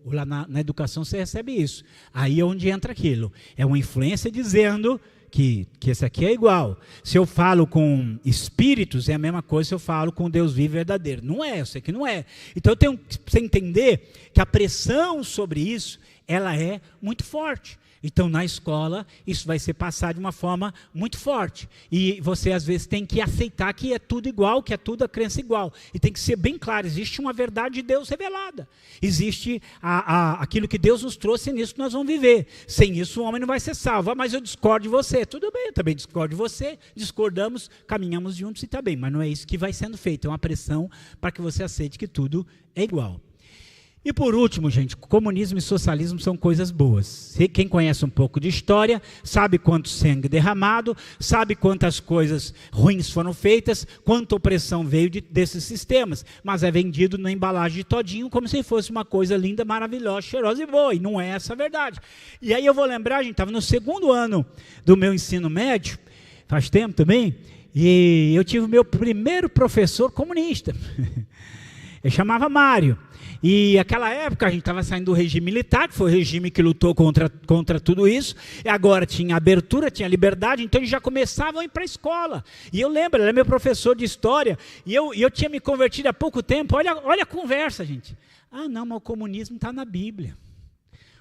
lá na educação você recebe isso, aí é onde entra aquilo, é uma influência dizendo que esse aqui é igual. Se eu falo com espíritos, é a mesma coisa se eu falo com Deus vivo e verdadeiro, não é, eu sei que não é. Então eu tenho que você entender que a pressão sobre isso, ela é muito forte. Então, na escola, isso vai ser passado de uma forma muito forte. E você, às vezes, tem que aceitar que é tudo igual, que é tudo a crença igual. E tem que ser bem claro, existe uma verdade de Deus revelada. Existe aquilo que Deus nos trouxe e nisso nós vamos viver. Sem isso, o homem não vai ser salvo. Mas eu discordo de você. Tudo bem, eu também discordo de você. Discordamos, caminhamos juntos e está bem. Mas não é isso que vai sendo feito. É uma pressão para que você aceite que tudo é igual. E por último, gente, comunismo e socialismo são coisas boas. Quem conhece um pouco de história, sabe quanto sangue derramado, sabe quantas coisas ruins foram feitas, quanta opressão veio desses sistemas, mas é vendido na embalagem de todinho como se fosse uma coisa linda, maravilhosa, cheirosa e boa, e não é essa a verdade. E aí eu vou lembrar, gente, estava no segundo ano do meu ensino médio, faz tempo também, e eu tive o meu primeiro professor comunista. Ele chamava Mário. E naquela época a gente estava saindo do regime militar, que foi o regime que lutou contra tudo isso, e agora tinha abertura, tinha liberdade, então eles já começavam a ir para a escola. E eu lembro, ele era meu professor de história, e eu tinha me convertido há pouco tempo, olha a conversa, gente. Ah não, mas o comunismo está na Bíblia.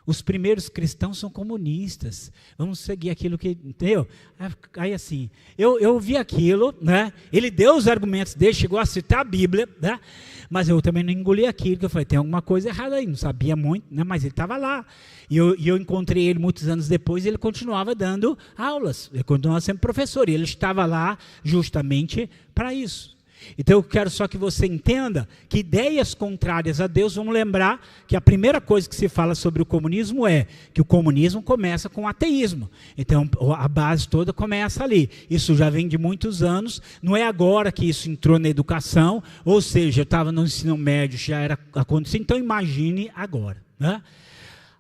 Os primeiros cristãos são comunistas, vamos seguir aquilo que, entendeu? Aí assim, eu vi aquilo, né? Ele deu os argumentos dele, chegou a citar a Bíblia, né? Mas eu também não engoli aquilo, que eu falei, tem alguma coisa errada aí, não sabia muito, né? Mas ele estava lá, e eu encontrei ele muitos anos depois, e ele continuava dando aulas, ele continuava sendo professor, e ele estava lá justamente para isso. Então eu quero só que você entenda que ideias contrárias a Deus, vamos lembrar que a primeira coisa que se fala sobre o comunismo é que o comunismo começa com o ateísmo. Então a base toda começa ali. Isso já vem de muitos anos, não é agora que isso entrou na educação, ou seja, eu estava no ensino médio, já era acontecendo, então imagine agora, né?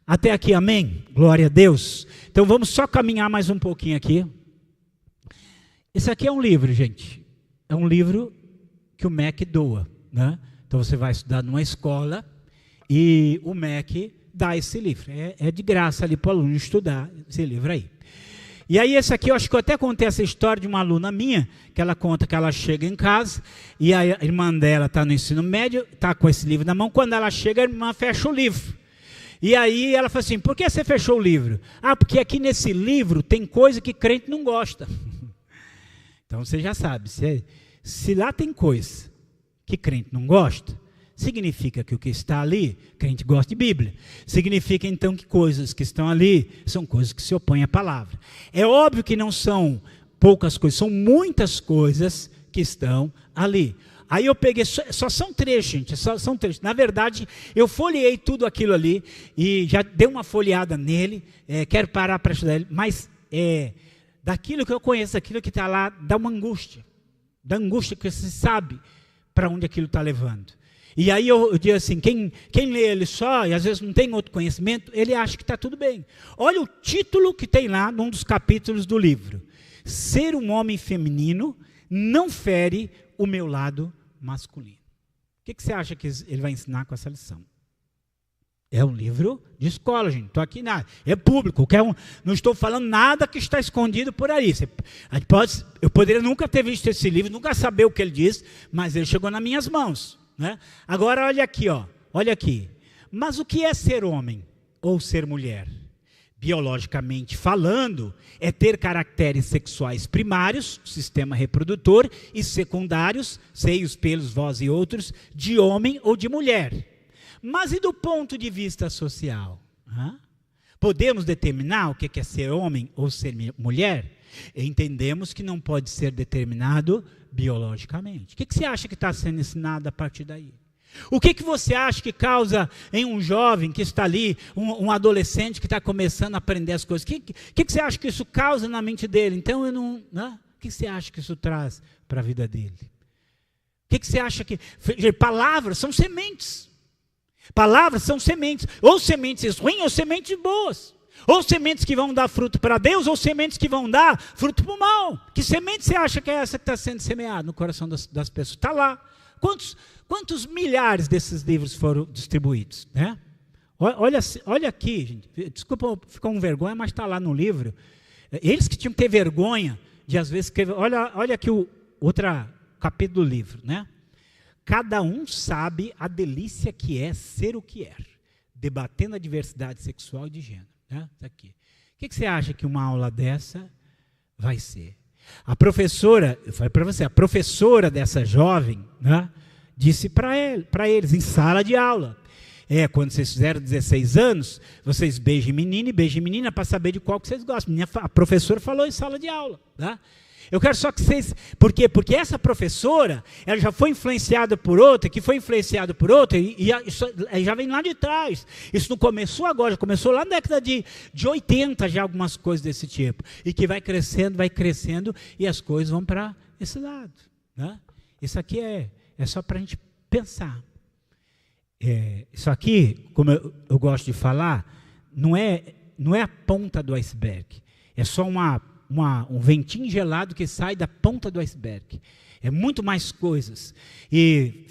Até aqui, amém? Glória a Deus. Então vamos só caminhar mais um pouquinho aqui. Esse aqui é um livro, gente. É um livro que o MEC doa, né? Então você vai estudar numa escola e o MEC dá esse livro. É de graça ali para o aluno estudar esse livro aí. E aí esse aqui, eu acho que eu até contei essa história de uma aluna minha, que ela conta que ela chega em casa e a irmã dela está no ensino médio, está com esse livro na mão, quando ela chega a irmã fecha o livro. E aí ela fala assim, por que você fechou o livro? Ah, porque aqui nesse livro tem coisa que crente não gosta. Então você já sabe, se lá tem coisa que crente não gosta, significa que o que está ali, crente gosta de Bíblia. Significa então que coisas que estão ali são coisas que se opõem à palavra. É óbvio que não são poucas coisas, são muitas coisas que estão ali. Aí eu peguei, só são trechos, gente, só são trechos. Na verdade, eu folheei tudo aquilo ali e já dei uma folheada nele, quero parar para estudar ele, mas daquilo que eu conheço, daquilo que está lá, dá uma angústia. Da angústia que você sabe para onde aquilo está levando. E aí eu digo assim, quem lê ele só, e às vezes não tem outro conhecimento, ele acha que está tudo bem. Olha o título que tem lá, num dos capítulos do livro. Ser um homem feminino não fere o meu lado masculino. O que você acha que ele vai ensinar com essa lição? É um livro de escola, gente. Estou aqui nada. É público. Não estou falando nada que está escondido por aí. Eu poderia nunca ter visto esse livro, nunca saber o que ele diz, mas ele chegou nas minhas mãos, né? Agora olha aqui, ó. Olha aqui. Mas o que é ser homem ou ser mulher? Biologicamente falando, é ter caracteres sexuais primários, sistema reprodutor, e secundários, seios, pelos, voz e outros, de homem ou de mulher. Mas e do ponto de vista social? Podemos determinar o que é ser homem ou ser mulher? Entendemos que não pode ser determinado biologicamente. O que você acha que está sendo ensinado a partir daí? O que você acha que causa em um jovem que está ali, um adolescente que está começando a aprender as coisas? O que você acha que isso causa na mente dele? Então, o que você acha que isso traz para a vida dele? O que você acha que... Palavras são sementes. Palavras são sementes, ou sementes ruins, ou sementes boas. Ou sementes que vão dar fruto para Deus, ou sementes que vão dar fruto para o mal. Que semente você acha que é essa que está sendo semeada no coração das pessoas? Está lá. Quantos milhares desses livros foram distribuídos? Né? Olha aqui, gente. Desculpa ficar com vergonha, mas está lá no livro. Eles que tinham que ter vergonha de às vezes escrever. Olha aqui o outro capítulo do livro, né? Cada um sabe a delícia que é ser o que é, debatendo a diversidade sexual e de gênero. Né? Tá aqui. O que você acha que uma aula dessa vai ser? A professora, eu falei para você, a professora dessa jovem, né, disse para eles, em sala de aula, quando vocês fizeram 16 anos, vocês beijem menino e beijem menina para saber de qual que vocês gostam. A professora falou em sala de aula, né? Eu quero só que vocês... Por quê? Porque essa professora, ela já foi influenciada por outra, que foi influenciada por outra, e já vem lá de trás. Isso não começou agora, já começou lá na década de 80, já algumas coisas desse tipo. E que vai crescendo, e as coisas vão para esse lado. Né? Isso aqui é só para a gente pensar. Isso aqui, como eu gosto de falar, não é a ponta do iceberg. É só um ventinho gelado que sai da ponta do iceberg. É muito mais coisas. E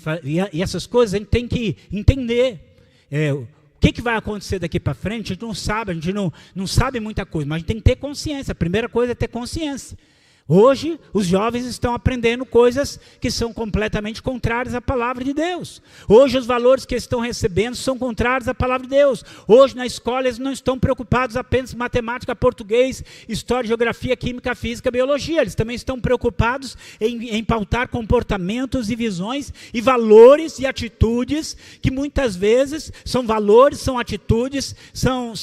essas coisas a gente tem que entender. O que vai acontecer daqui para frente, a gente não sabe muita coisa, mas a gente tem que ter consciência. A primeira coisa é ter consciência. Hoje, os jovens estão aprendendo coisas que são completamente contrárias à palavra de Deus. Hoje, os valores que estão recebendo são contrários à palavra de Deus. Hoje, na escola, eles não estão preocupados apenas com matemática, português, história, geografia, química, física, biologia. Eles também estão preocupados em pautar comportamentos e visões e valores e atitudes que muitas vezes são valores, são atitudes, são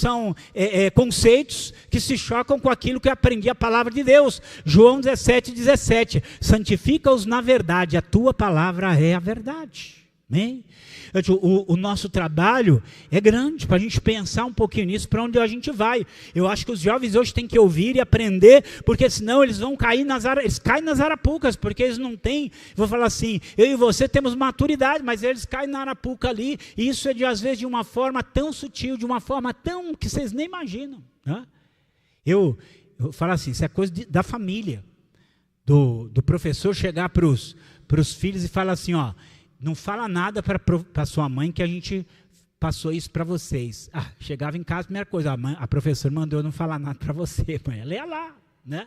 conceitos que se chocam com aquilo que aprendi a palavra de Deus. João João 17:17, santifica-os na verdade, a tua palavra é a verdade. Amém? O nosso trabalho é grande para a gente pensar um pouquinho nisso, para onde a gente vai. Eu acho que os jovens hoje têm que ouvir e aprender, porque senão eles vão cair eles caem nas arapucas, porque eles não têm, vou falar assim, eu e você temos maturidade, mas eles caem na arapuca ali, e isso é às vezes de uma forma tão sutil, de uma forma tão que vocês nem imaginam. Né? Eu falo assim, isso é coisa da família, do professor chegar para os filhos e falar assim, ó, não fala nada para sua mãe que a gente passou isso para vocês. Chegava em casa, a primeira coisa, a professora mandou eu não falar nada para você, mãe. Ela ia lá, né?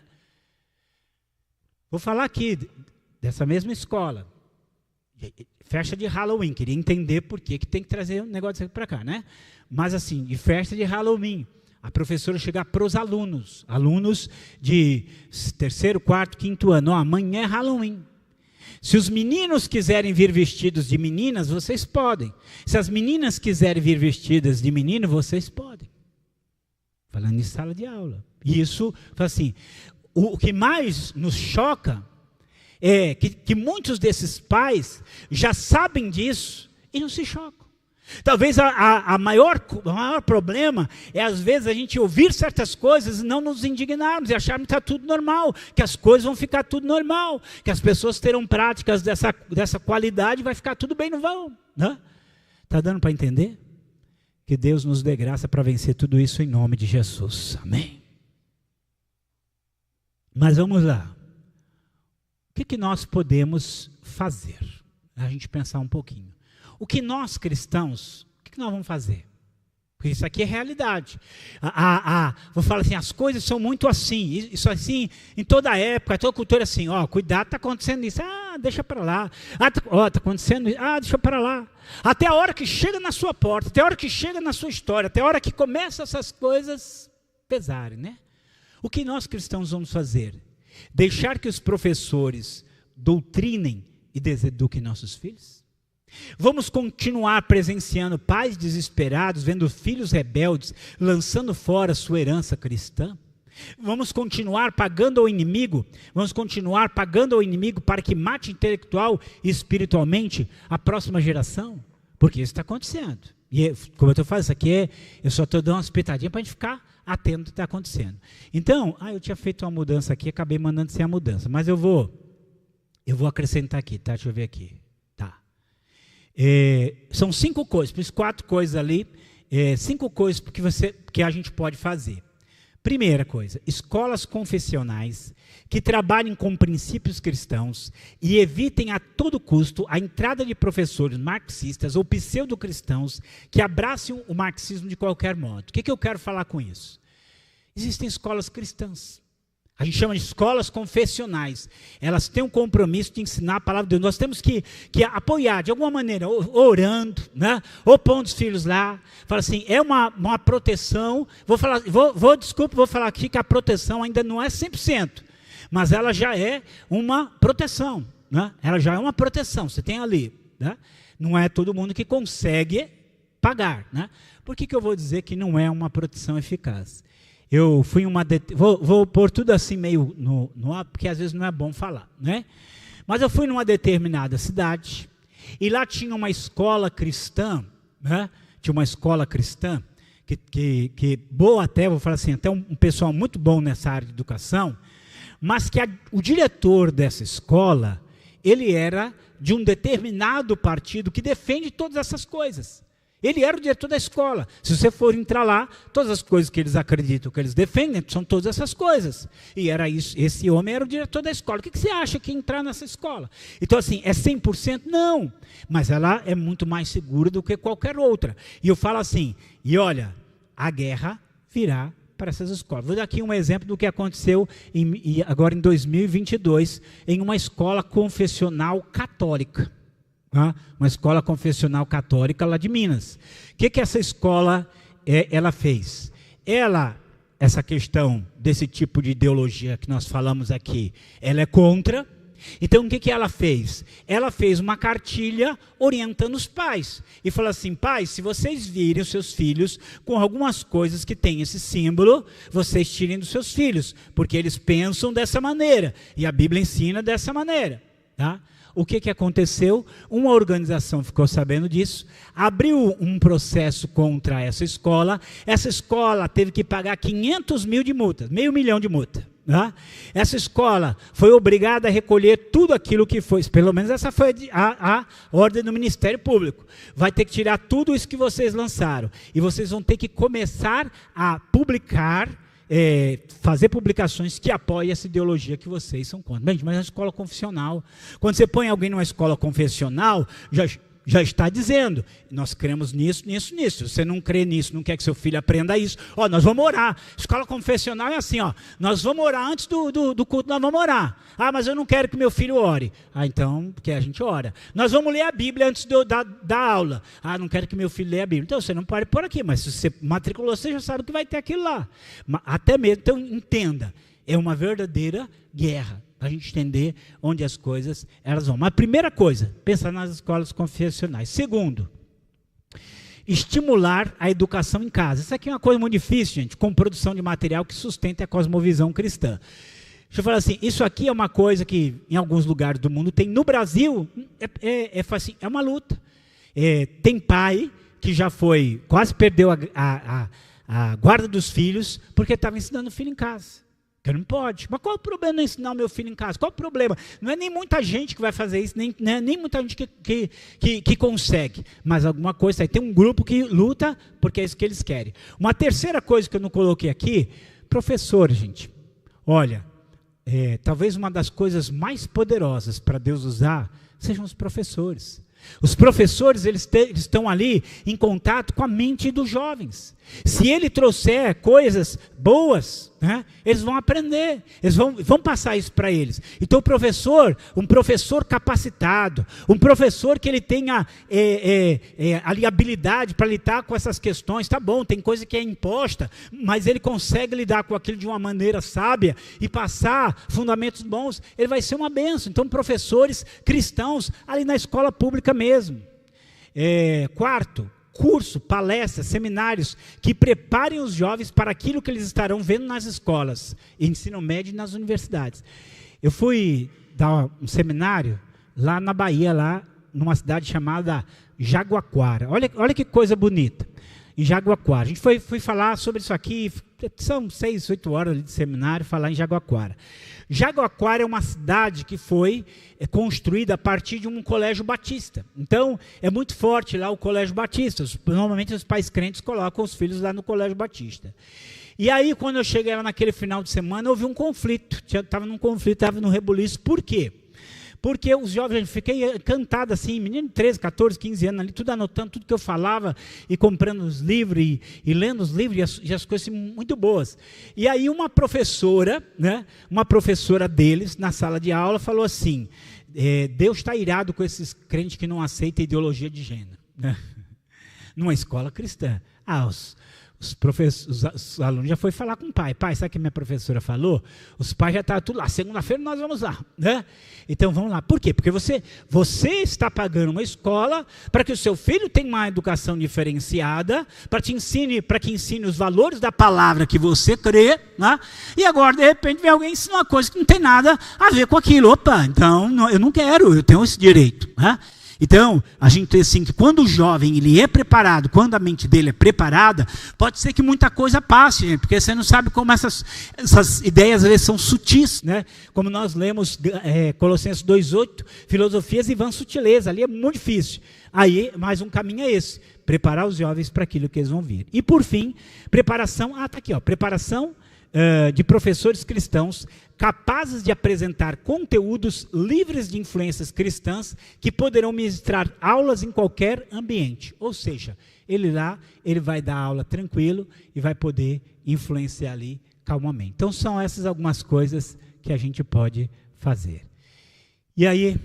Vou falar aqui, dessa mesma escola. Festa de Halloween, queria entender por que tem que trazer um negócio para cá, né? Mas assim, de festa de Halloween, a professora chegar para os alunos de 3º, 4º, 5º ano, amanhã é Halloween. Se os meninos quiserem vir vestidos de meninas, vocês podem. Se as meninas quiserem vir vestidas de menino, vocês podem. Falando em sala de aula. E isso, assim, o que mais nos choca é que muitos desses pais já sabem disso e não se chocam. Talvez o maior problema é, às vezes, a gente ouvir certas coisas e não nos indignarmos e acharmos que está tudo normal, que as coisas vão ficar tudo normal, que as pessoas terão práticas dessa qualidade e vai ficar tudo bem, não vão. Está dando para entender? Que Deus nos dê graça para vencer tudo isso em nome de Jesus. Amém? Mas vamos lá. O que nós podemos fazer? A gente pensar um pouquinho. O que nós cristãos, o que nós vamos fazer? Porque isso aqui é realidade. Vou falar assim, as coisas são muito assim, isso assim, em toda época, toda cultura assim, cuidado, está acontecendo isso, deixa para lá, está acontecendo isso, deixa para lá. Até a hora que chega na sua porta, até a hora que chega na sua história, até a hora que começam essas coisas pesarem, né? O que nós cristãos vamos fazer? Deixar que os professores doutrinem e deseduquem nossos filhos? Vamos continuar presenciando pais desesperados, vendo filhos rebeldes, lançando fora sua herança cristã? Vamos continuar pagando ao inimigo? Vamos continuar pagando ao inimigo para que mate intelectual e espiritualmente a próxima geração? Porque isso está acontecendo. E como eu estou falando, isso aqui eu só estou dando uma espetadinha para a gente ficar atento ao que está acontecendo. Então, eu tinha feito uma mudança aqui, acabei mandando sem a mudança, mas eu vou acrescentar aqui, tá? Deixa eu ver aqui. São 5 coisas, por isso 4 coisas ali, 5 coisas que a gente pode fazer. Primeira coisa, escolas confessionais que trabalhem com princípios cristãos e evitem a todo custo a entrada de professores marxistas ou pseudo-cristãos que abracem o marxismo de qualquer modo. O que eu quero falar com isso? Existem escolas cristãs. A gente chama de escolas confessionais. Elas têm um compromisso de ensinar a palavra de Deus. Nós temos que apoiar, de alguma maneira, orando, né? Ou pondo os filhos lá. Fala assim, é uma proteção. Vou falar aqui que a proteção ainda não é 100%. Mas ela já é uma proteção. Né? Ela já é uma proteção. Você tem ali. Né? Não é todo mundo que consegue pagar. Né? Por que eu vou dizer que não é uma proteção eficaz? Eu fui vou pôr tudo assim meio no ar, porque às vezes não é bom falar, né? Mas eu fui numa determinada cidade, e lá tinha uma escola cristã, né? Tinha uma escola cristã, que boa até, vou falar assim, até um pessoal muito bom nessa área de educação, mas que o diretor dessa escola, ele era de um determinado partido que defende todas essas coisas. Ele era o diretor da escola. Se você for entrar lá, todas as coisas que eles acreditam, que eles defendem, são todas essas coisas. E era isso, esse homem era o diretor da escola. O que você acha que entrar nessa escola? Então assim, é 100%? Não. Mas ela é muito mais segura do que qualquer outra. E eu falo assim, e olha, a guerra virá para essas escolas. Vou dar aqui um exemplo do que aconteceu agora em 2022, em uma escola confessional católica. Uma escola confessional católica lá de Minas. O que essa escola ela fez? Essa questão desse tipo de ideologia que nós falamos aqui, ela é contra, Então, o que ela fez? Ela fez uma cartilha orientando os pais. E falou assim: pais, se vocês virem os seus filhos com algumas coisas que têm esse símbolo, vocês tirem dos seus filhos, porque eles pensam dessa maneira, e a Bíblia ensina dessa maneira. Tá? O que aconteceu? Uma organização ficou sabendo disso, abriu um processo contra essa escola teve que pagar 500 mil de multas, R$500 mil de multa. Tá? Essa escola foi obrigada a recolher tudo aquilo que foi, pelo menos essa foi a ordem do Ministério Público. Vai ter que tirar tudo isso que vocês lançaram, e vocês vão ter que começar a publicar, fazer publicações que apoiem essa ideologia que vocês são contra. Bem, mas é uma escola confessional. Quando você põe alguém numa escola confessional, já está dizendo: nós cremos nisso, nisso, nisso. Se você não crê nisso, não quer que seu filho aprenda isso, nós vamos orar. Escola confessional é assim, nós vamos orar antes do culto, nós vamos orar. Mas eu não quero que meu filho ore. Então, porque a gente ora. Nós vamos ler a Bíblia antes da aula. Não quero que meu filho leia a Bíblia. Então, você não pode pôr aqui, mas se você matriculou, você já sabe que vai ter aquilo lá. Até mesmo, então, entenda, é uma verdadeira guerra, para a gente entender onde as coisas elas vão. Mas primeira coisa, pensar nas escolas confessionais. Segundo, estimular a educação em casa. Isso aqui é uma coisa muito difícil, gente, com produção de material que sustenta a cosmovisão cristã. Deixa eu falar assim, isso aqui é uma coisa que em alguns lugares do mundo tem. No Brasil, é uma luta. Tem pai que já quase perdeu a guarda dos filhos porque estava ensinando o filho em casa. Não pode. Mas qual o problema em ensinar o meu filho em casa? Qual o problema? Não é nem muita gente que vai fazer isso, nem muita gente que consegue. Mas alguma coisa aí. Tem um grupo que luta porque é isso que eles querem. Uma terceira coisa que eu não coloquei aqui, professor, gente. Olha, talvez uma das coisas mais poderosas para Deus usar sejam os professores. Os professores, eles estão ali em contato com a mente dos jovens. Se ele trouxer coisas boas, né, eles vão aprender, eles vão passar isso para eles. Então um professor capacitado, um professor que ele tenha ali habilidade para lidar com essas questões, tá bom, tem coisa que é imposta, mas ele consegue lidar com aquilo de uma maneira sábia e passar fundamentos bons, ele vai ser uma bênção. Então professores cristãos ali na escola pública mesmo. Quarto, curso, palestras, seminários que preparem os jovens para aquilo que eles estarão vendo nas escolas, ensino médio e nas universidades. Eu fui dar um seminário lá na Bahia, lá numa cidade chamada Jaguaquara. Olha que coisa bonita. Em Jaguaquara. A gente foi falar sobre isso aqui, são 6, 8 horas ali de seminário, falar em Jaguaquara. Jaguaquara é uma cidade que foi construída a partir de um colégio batista. Então, é muito forte lá o colégio batista. Normalmente os pais crentes colocam os filhos lá no colégio batista. E aí, quando eu cheguei lá naquele final de semana, houve um conflito. Estava num conflito, estava num rebuliço. Por quê? Porque os jovens, eu fiquei encantado assim, menino de 13, 14, 15 anos ali, tudo anotando, tudo que eu falava, e comprando os livros, e lendo os livros, e as coisas assim, muito boas. E aí uma professora deles, na sala de aula, falou assim, Deus está irado com esses crentes que não aceitam ideologia de gênero. Né? Numa escola cristã. Os alunos já foram falar com o pai. Pai, sabe o que minha professora falou? Os pais já estavam tudo lá. Segunda-feira nós vamos lá. Né? Então vamos lá. Por quê? Porque você está pagando uma escola para que o seu filho tenha uma educação diferenciada, para que ensine os valores da palavra que você crê. Né? E agora, de repente, vem alguém ensinar uma coisa que não tem nada a ver com aquilo. Opa, então eu não quero, eu tenho esse direito. Né? Então, a gente tem assim, que quando o jovem ele é preparado, quando a mente dele é preparada, pode ser que muita coisa passe, gente, porque você não sabe como essas ideias às vezes são sutis, né? Como nós lemos Colossenses 2,8, filosofias e vãs sutilezas, ali é muito difícil. Aí, mais um caminho é esse, preparar os jovens para aquilo que eles vão vir. E por fim, preparação, está aqui, preparação de professores cristãos capazes de apresentar conteúdos livres de influências cristãs que poderão ministrar aulas em qualquer ambiente. Ou seja, ele vai dar aula tranquilo e vai poder influenciar ali calmamente. Então são essas algumas coisas que a gente pode fazer. E aí,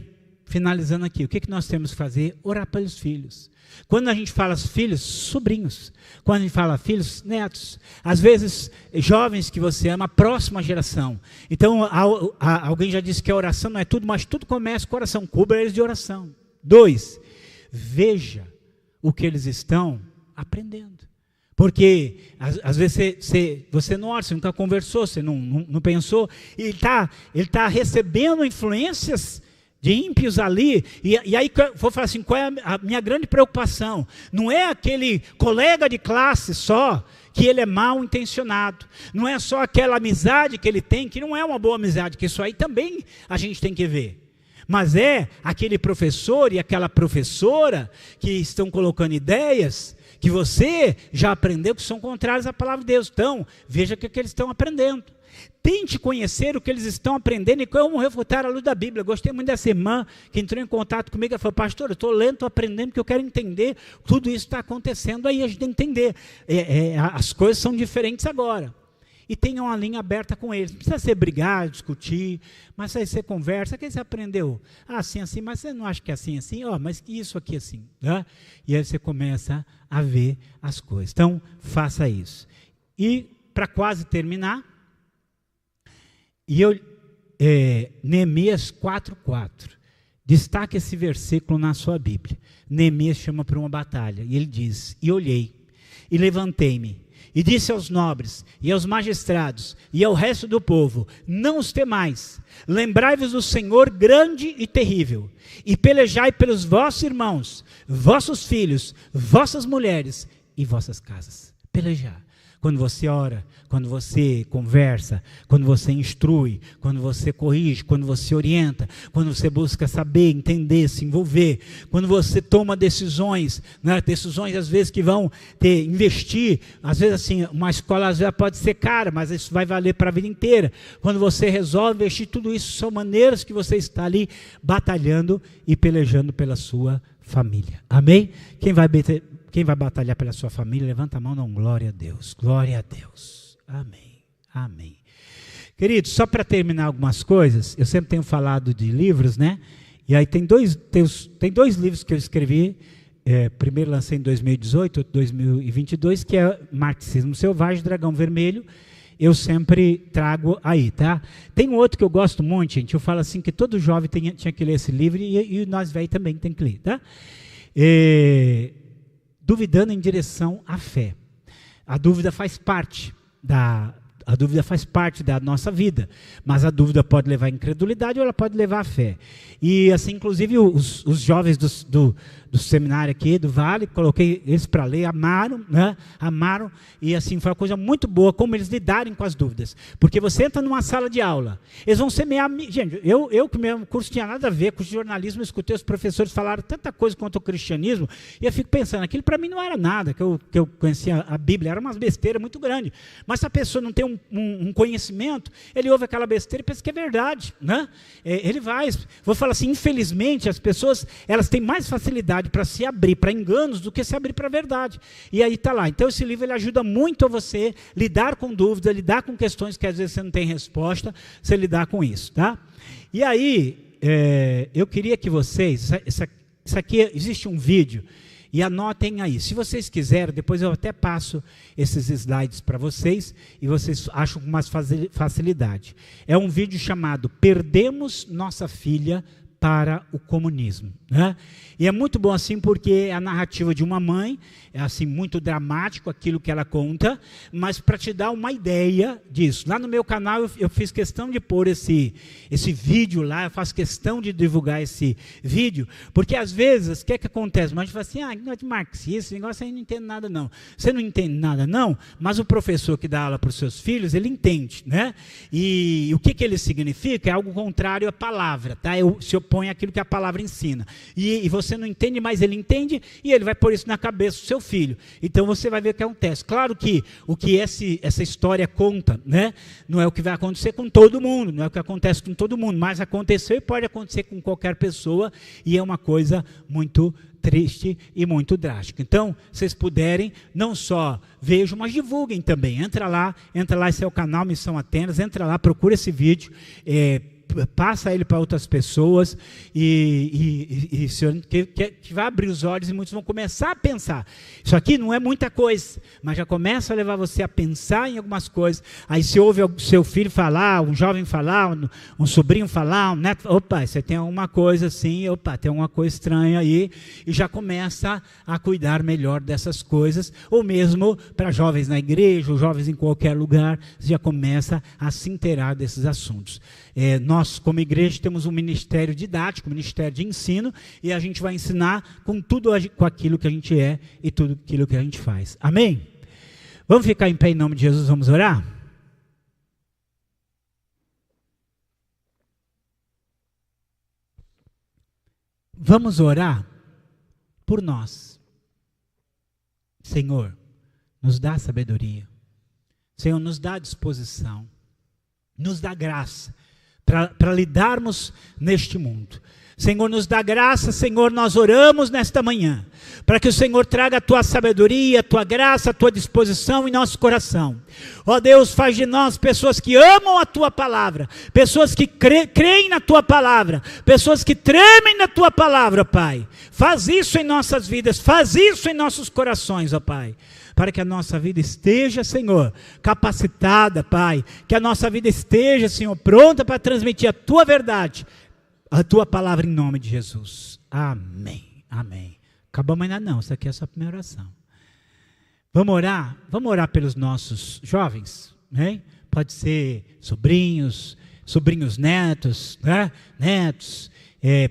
finalizando aqui, o que nós temos que fazer? Orar pelos filhos. Quando a gente fala filhos, sobrinhos. Quando a gente fala filhos, netos. Às vezes, jovens que você ama, a próxima geração. Então, alguém já disse que a oração não é tudo, mas tudo começa com oração. Cubra eles de oração. 2, veja o que eles estão aprendendo. Porque, às vezes, você não ora, você nunca conversou, você não pensou. E ele tá recebendo influências de ímpios ali, e aí vou falar assim, qual é a minha grande preocupação? Não é aquele colega de classe só, que ele é mal intencionado, não é só aquela amizade que ele tem, que não é uma boa amizade, que isso aí também a gente tem que ver, mas é aquele professor e aquela professora que estão colocando ideias, que você já aprendeu que são contrárias à palavra de Deus. Então, veja o que eles estão aprendendo. Tente conhecer o que eles estão aprendendo e como refutar a luz da Bíblia. Gostei muito dessa irmã que entrou em contato comigo e falou, pastor, eu estou lendo, estou aprendendo, porque eu quero entender, tudo isso está acontecendo aí, a gente tem que entender. As coisas são diferentes agora. E tenha uma linha aberta com eles. Não precisa ser brigar, discutir, mas aí você conversa, o que você aprendeu? Assim, mas você não acha que é assim? Mas isso aqui assim. Né? E aí você começa a ver as coisas. Então, faça isso. E, para quase terminar, Neemias 4:4. Destaque esse versículo na sua Bíblia. Neemias chama para uma batalha. E ele diz, e olhei, e levantei-me, e disse aos nobres, e aos magistrados, e ao resto do povo, não os temais, lembrai-vos do Senhor grande e terrível, e pelejai pelos vossos irmãos, vossos filhos, vossas mulheres e vossas casas. Pelejar. Quando você ora, quando você conversa, quando você instrui, quando você corrige, quando você orienta, quando você busca saber, entender, se envolver, quando você toma decisões, né, decisões às vezes que vão investir, às vezes assim, uma escola às vezes pode ser cara, mas isso vai valer para a vida inteira. Quando você resolve investir, tudo isso são maneiras que você está ali batalhando e pelejando pela sua família. Amém? Quem vai batalhar pela sua família, levanta a mão, não, glória a Deus, glória a Deus, amém, amém. Queridos, só para terminar algumas coisas, eu sempre tenho falado de livros, né, e aí tem dois livros que eu escrevi, primeiro lancei em 2018, outro 2022, que é Marxismo Selvagem, Dragão Vermelho, eu sempre trago aí, tá? Tem um outro que eu gosto muito, gente, eu falo assim, que todo jovem tinha que ler esse livro, e nós velhos também tem que ler, tá? Duvidando em direção à fé. A dúvida faz parte da nossa vida, mas a dúvida pode levar à incredulidade ou ela pode levar à fé. E assim, inclusive os jovens do seminário aqui, do Vale, coloquei eles para ler, amaram, né? Amaram, e assim, foi uma coisa muito boa, como eles lidarem com as dúvidas, porque você entra numa sala de aula, eles vão semear, gente, eu que meu curso tinha nada a ver com jornalismo, eu escutei os professores falaram tanta coisa quanto o cristianismo, e eu fico pensando, aquilo para mim não era nada, que eu conhecia a Bíblia, era umas besteiras muito grandes, mas se a pessoa não tem um conhecimento, ele ouve aquela besteira e pensa que é verdade, né? Ele vai, vou falar assim, infelizmente as pessoas, elas têm mais facilidade para se abrir para enganos do que se abrir para a verdade, e aí está lá. Então esse livro ele ajuda muito a você lidar com dúvidas, lidar com questões que às vezes você não tem resposta, você lidar com isso, tá? E aí, eu queria que vocês, isso aqui, existe um vídeo, e anotem aí, se vocês quiserem, depois eu até passo esses slides para vocês, e vocês acham com mais facilidade. É um vídeo chamado Perdemos Nossa Filha para o Comunismo, né? E é muito bom assim, porque é a narrativa de uma mãe, é assim muito dramático aquilo que ela conta, mas para te dar uma ideia disso. Lá no meu canal eu fiz questão de pôr esse vídeo lá, eu faço questão de divulgar esse vídeo, porque às vezes, o que é que acontece? Mas a gente fala assim, negócio de marxista, esse negócio aí não entende nada não. Você não entende nada não, mas o professor que dá aula para os seus filhos, ele entende, né? E o que ele significa é algo contrário à palavra, tá? Se opõe àquilo que a palavra ensina. E você não entende, mas ele entende, e ele vai pôr isso na cabeça do seu filho. Então você vai ver o que acontece. Claro que o que essa história conta, né, não é o que vai acontecer com todo mundo, não é o que acontece com todo mundo, mas aconteceu e pode acontecer com qualquer pessoa, e é uma coisa muito triste e muito drástica. Então, vocês puderem, não só vejam, mas divulguem também. Entra lá, esse é o canal Missão Atenas, entra lá, procura esse vídeo, passa ele para outras pessoas, e que vai abrir os olhos, e muitos vão começar a pensar. Isso aqui não é muita coisa, mas já começa a levar você a pensar em algumas coisas. Aí se ouve o seu filho falar, um jovem falar, um sobrinho falar, um neto, opa, você tem alguma coisa assim, opa, tem alguma coisa estranha aí, e já começa a cuidar melhor dessas coisas, ou mesmo para jovens na igreja, ou jovens em qualquer lugar, você já começa a se inteirar desses assuntos. Nós, como igreja, temos um ministério didático, um ministério de ensino, e a gente vai ensinar com aquilo que a gente é e tudo aquilo que a gente faz. Amém? Vamos ficar em pé em nome de Jesus, vamos orar? Vamos orar por nós. Senhor, nos dá sabedoria. Senhor, nos dá disposição. Nos dá graça para lidarmos neste mundo. Senhor, nos dá graça. Senhor, nós oramos nesta manhã para que o Senhor traga a tua sabedoria, a tua graça, a tua disposição em nosso coração. Ó Deus, faz de nós pessoas que amam a tua palavra, pessoas que creem na tua palavra, pessoas que tremem na tua palavra, Pai. Faz isso em nossas vidas, faz isso em nossos corações, ó Pai, para que a nossa vida esteja, Senhor, capacitada, Pai, que a nossa vida esteja, Senhor, pronta para transmitir a tua verdade, a tua palavra em nome de Jesus. Amém, amém. Acabamos ainda não, isso aqui é só a primeira oração. Vamos orar pelos nossos jovens, né? Pode ser sobrinhos netos, né? Netos,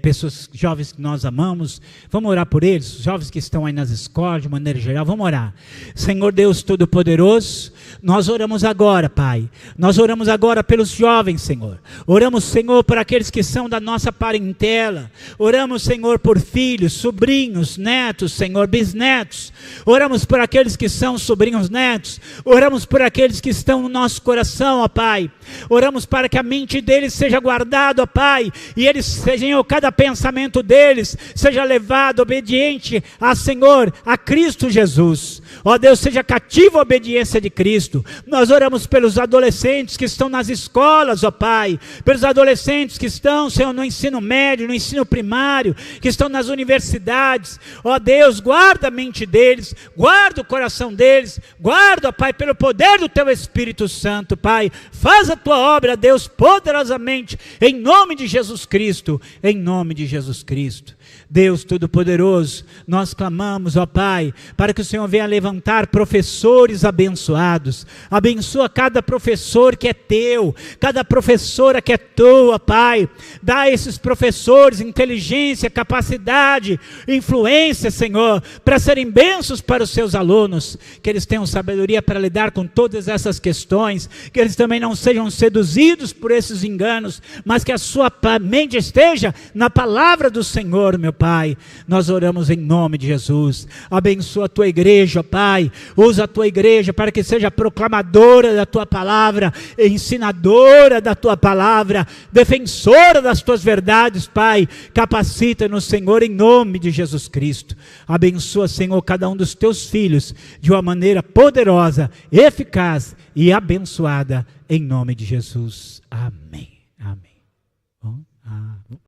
pessoas jovens que nós amamos. Vamos orar por eles, jovens que estão aí nas escolas, de maneira geral, vamos orar. Senhor Deus Todo-Poderoso, nós oramos agora, Pai, nós oramos agora pelos jovens, Senhor. Oramos, Senhor, por aqueles que são da nossa parentela. Oramos, Senhor, por filhos, sobrinhos, netos, Senhor, bisnetos. Oramos por aqueles que são sobrinhos, netos. Oramos por aqueles que estão no nosso coração, ó Pai. Oramos para que a mente deles seja guardada, ó Pai, e eles sejam, cada pensamento deles seja levado obediente a Senhor, a Cristo Jesus. Ó Deus, seja cativo a obediência de Cristo. Nós oramos pelos adolescentes que estão nas escolas, ó Pai, pelos adolescentes que estão, Senhor, no ensino médio, no ensino primário, que estão nas universidades. Ó Deus, guarda a mente deles, guarda o coração deles, guarda, ó Pai, pelo poder do Teu Espírito Santo, Pai. Faz a Tua obra, Deus, poderosamente, em nome de Jesus Cristo, em nome de Jesus Cristo. Deus Todo-Poderoso, nós clamamos, ó Pai, para que o Senhor venha levantar professores abençoados. Abençoa cada professor que é Teu, cada professora que é Tua, Pai. Dá a esses professores inteligência, capacidade, influência, Senhor, para serem bênçãos para os seus alunos, que eles tenham sabedoria para lidar com todas essas questões, que eles também não sejam seduzidos por esses enganos, mas que a sua mente esteja na palavra do Senhor, meu Pai. Nós oramos em nome de Jesus. Abençoa a Tua igreja, Pai. Usa a Tua igreja para que seja proclamadora da Tua palavra, ensinadora da Tua palavra, defensora das Tuas verdades, Pai. Capacita-nos, Senhor, em nome de Jesus Cristo. Abençoa, Senhor, cada um dos Teus filhos de uma maneira poderosa, eficaz e abençoada, em nome de Jesus. Amém.